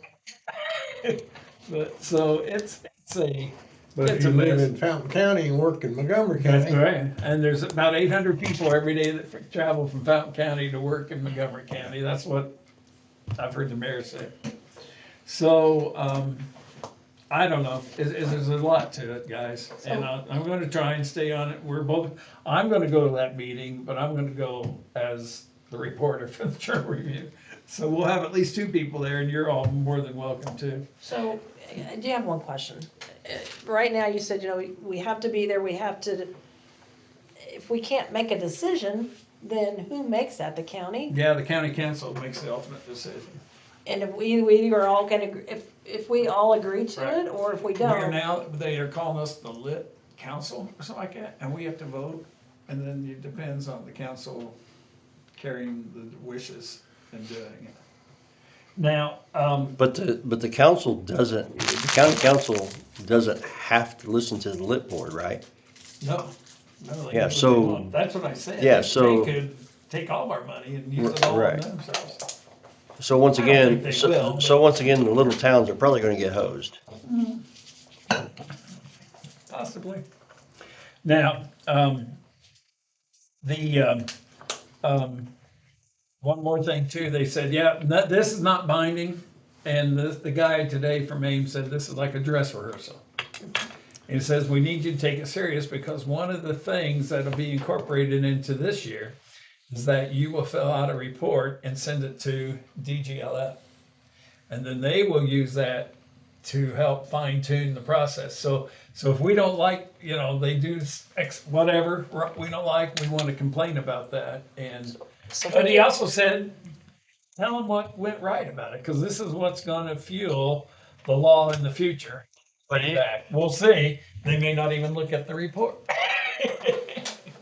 But so it's a But if It's you a live mess. in Fountain County and work in Montgomery That's County, right. And there's about 800 people every day that travel from Fountain County to work in Montgomery County. That's what I've heard the mayor say. So, I don't know. There's a lot to it, guys. And I'm gonna try and stay on it. I'm gonna go to that meeting, but I'm gonna go as the reporter for the Journal Review. So we'll have at least 2 people there, and you're all more than welcome to. So, I do have one question. Right now, you said, we have to be there, we have to, if we can't make a decision, then who makes that, the county? Yeah, the county council makes the ultimate decision. And if we are all gonna, if we all agree to Right. it, or if we We're don't, now, they are calling us the lit council or something like that, and we have to vote. And then it depends on the council carrying the wishes and doing it. Now, But the council doesn't, the county council doesn't have to listen to the lit board, right? no, they Yeah, can do what they so- want. That's what I said. Yeah, so- They could take all of our money and use it all on Right. themselves. So once I don't think again, they so, will, so once again, the little towns are probably gonna get hosed. Possibly. Now, one more thing too, they said, yeah, this is not binding, and the guy today from AIM said this is like a dress rehearsal. He says, we need you to take it serious, because one of the things that'll be incorporated into this year is that you will fill out a report and send it to DGLF. And then they will use that to help fine tune the process. So if we don't like, they do whatever we don't like, we want to complain about that. And, so but he also said, tell them what went right about it, because this is what's gonna fuel the law in the future. Back. We'll see. They may not even look at the report.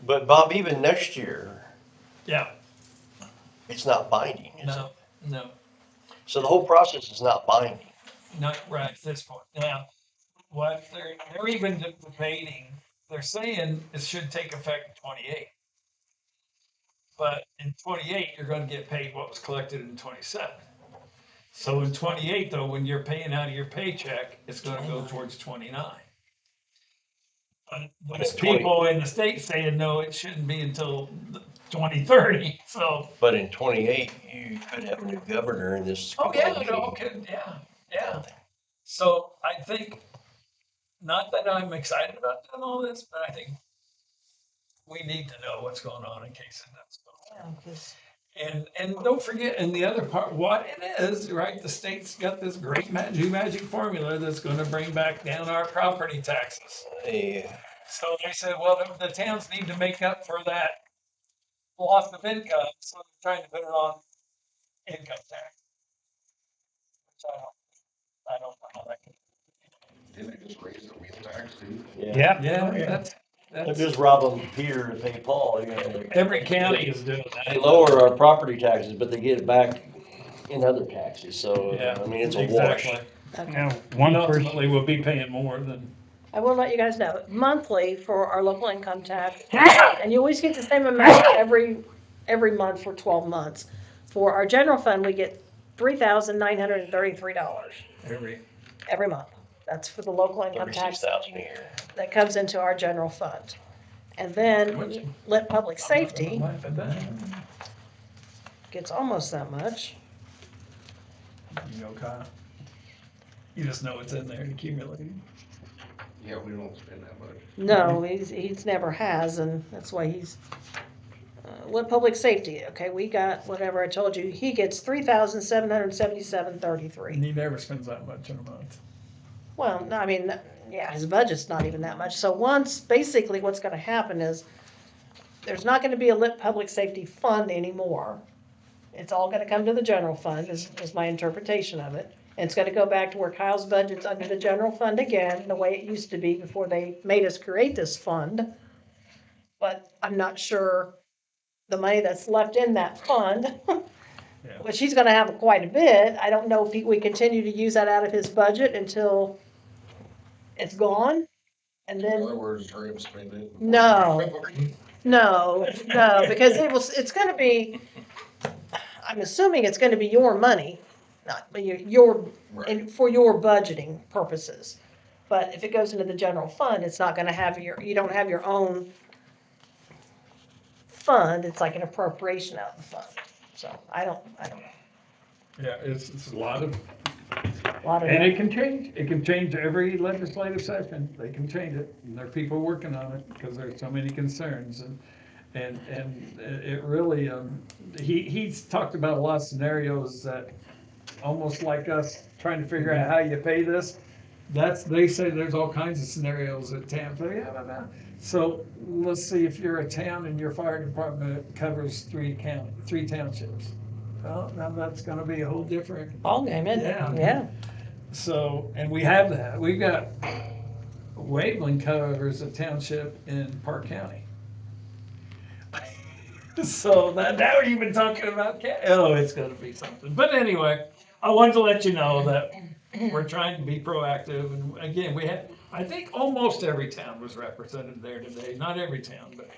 But Bob, even next year, Yeah, it's not binding, is it? no, So the whole process is not binding. not right at this point. Now, what they're even debating, they're saying it should take effect in 28. But in 28, you're gonna get paid what was collected in 27. So in 28 though, when you're paying out of your paycheck, it's gonna go towards 29. But there's it's 20. people in the state saying, no, it shouldn't be until 2030, so. But in 28, you could have a new governor in this. Oh, yeah, community. no, okay, yeah. So I think, not that I'm excited about doing all this, but I think we need to know what's going on in case it does go on. Yeah, 'cause And don't forget, and the other part, what it is, right, the state's got this great new magic formula that's gonna bring back down our property taxes. Yeah. So they said, well, the towns need to make up for that loss of income, so they're trying to put it on income tax. Which I don't know how that can. Didn't they just raise the wheel tax too? Yeah. Yeah, They're that's, just robbing Peter to pay Paul. every county is doing They that. lower our property taxes, but they get it back in other taxes, so, Yeah, I mean, it's a wash. exactly. Now, And one person, ultimately, we'll be paying more than, I will let you guys know, monthly for our local income tax, and you always get the same amount every month for 12 months. For our general fund, we get $3,933 every month. That's for the local income tax 36,000 a year. that comes into our general fund. And then lit public safety laugh at that. gets almost that much. Kyle. You just know it's in there and accumulating. Yeah, we don't spend that much. No, he's never has, and that's why he's, lit public safety, okay, we got whatever I told you, he gets $3,777.33. And he never spends that much in a month. Well, no, I mean, yeah, his budget's not even that much. So basically what's gonna happen is, there's not gonna be a lit public safety fund anymore. It's all gonna come to the general fund, is my interpretation of it. And it's gonna go back to where Kyle's budget's under the general fund again, the way it used to be before they made us create this fund. But I'm not sure the money that's left in that fund, which he's gonna have quite a bit. I don't know if we continue to use that out of his budget until it's gone, and In then, other words, hurry up and spend it. no, because it's gonna be, I'm assuming it's gonna be your money, not your, Right. and for your budgeting purposes. But if it goes into the general fund, it's not gonna have you don't have your own fund, it's like an appropriation out of the fund. So I don't know. Yeah, it's a lot of, Lot of and it can change every legislative session, they can change it, and there are people working on it, because there's so many concerns, and it really, he's talked about a lot of scenarios that, almost like us trying to figure out how you pay this, they say there's all kinds of scenarios that towns, so let's see, if you're a town and your fire department covers three townships. Well, now that's gonna be a whole different, ballgame, isn't it? Yeah. Yeah. so, and we have that, we've got, Waveland covers a township in Park County. So now you've been talking about it's gonna be something, but anyway, I wanted to let you know that we're trying to be proactive, and again, I think almost every town was represented there today, not every town, but,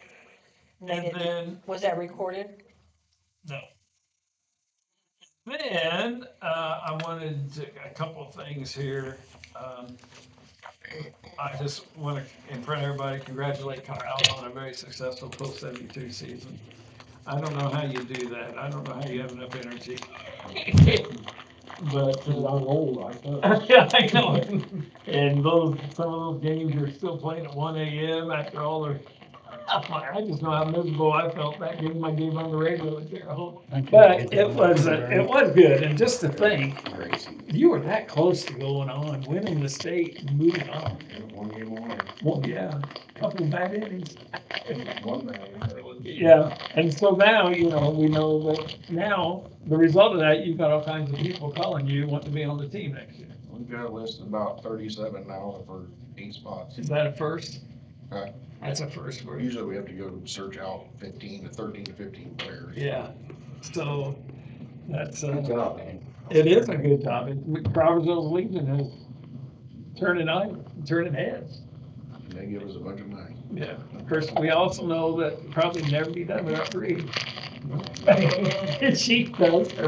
and then, Was that recorded? no. Then, I wanted a couple of things here. I just want to, in front of everybody, congratulate Kyle on a very successful post 72 season. I don't know how you do that. I don't know how you have enough energy. But I'm old, I thought. yeah, I know. And some of those games are still playing at 1 a.m. after all their. I just know how miserable I felt that game I gave on the radio at Terre Haute. But it was good, and just to think, you were that close to going on, winning the state and moving on. One game away. Well, yeah, couple of bad innings. One man. Yeah, and so now, we know that now, the result of that, you've got all kinds of people calling you, wanting to be on the team next year. We've got a list of about 37 now for 8 spots. Is that a first? Huh? That's a first for you. Usually we have to go search out 13 to 15 players. Yeah, so that's, Good job, man. it is a good job. Provinceville's Legion is turning heads. And they give us a bunch of money. Yeah, of course, we also know that probably never be done without Reed. She does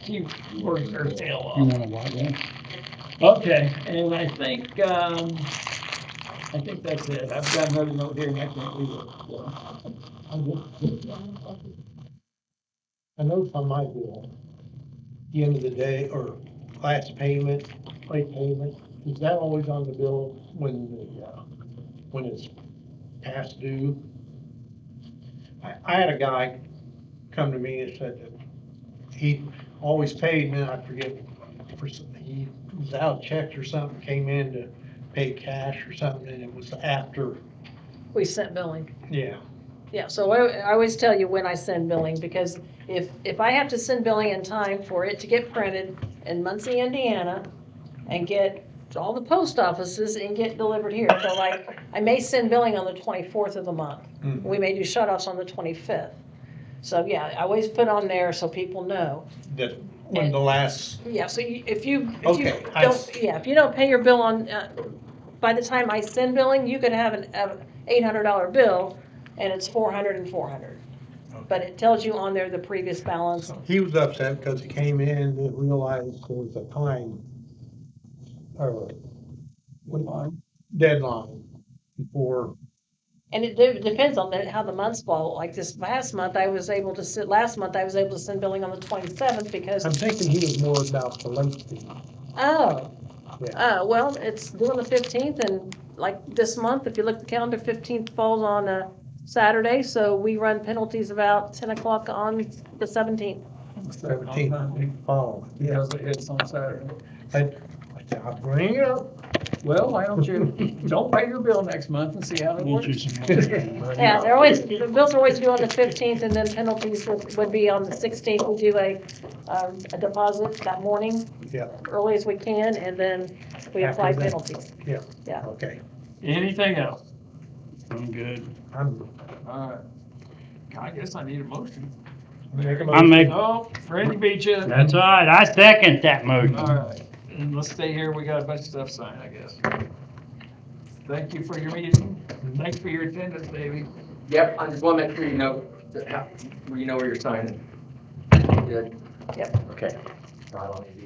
she works her tail off. You wanna watch that? Okay, and I think that's it. I've got another note here and I can't read it. So. I noticed on my bill, the end of the day, or last payment, late payment, is that always on the bill when it's past due? I had a guy come to me and said that he always paid, and then I forget, he was out checks or something, came in to pay cash or something, and it was after, We sent billing. yeah. Yeah, so I always tell you when I send billing, because if I have to send billing in time for it to get printed in Muncie, Indiana, and get to all the post offices and get delivered here, so like, I may send billing on the 24th of the month. We may do shut-offs on the 25th. So, yeah, I always put on there so people know. That when the last, Yeah, so if you Okay, if you don't pay your bill on, by the time I send billing, you could have an $800 bill, and it's 400 and 400. But it tells you on there the previous balance. he was upset because he came in and didn't realize there was a time, or deadline before. And it depends on how the months fall. Like last month, I was able to send billing on the 27th because. I'm thinking he was more about the late fee. Oh. Yeah. Well, it's due on the 15th, and like this month, if you look at the calendar, 15th falls on a Saturday, so we run penalties about 10 o'clock on the 17th. 17th fall. Yeah, it's on Saturday. I'll bring it up. Well, why don't you, don't pay your bill next month and see how it works. Yeah, the bills are always due on the 15th, and then penalties would be on the 16th. We do a deposit that morning, Yeah, early as we can, and then we apply After that. penalties. yeah, Yeah. okay. Anything else? I'm good. I'm, All right. I guess I need a motion. make a I motion. make, Oh, Randy beat you. that's all right, I second that motion. All right, and let's stay here, we got a bunch of stuff signed, I guess. Thank you for your meeting, thanks for your attendance, Davey. Yep, I just want to make sure you know, where you're signing. Good? Yep. Okay. So I don't need to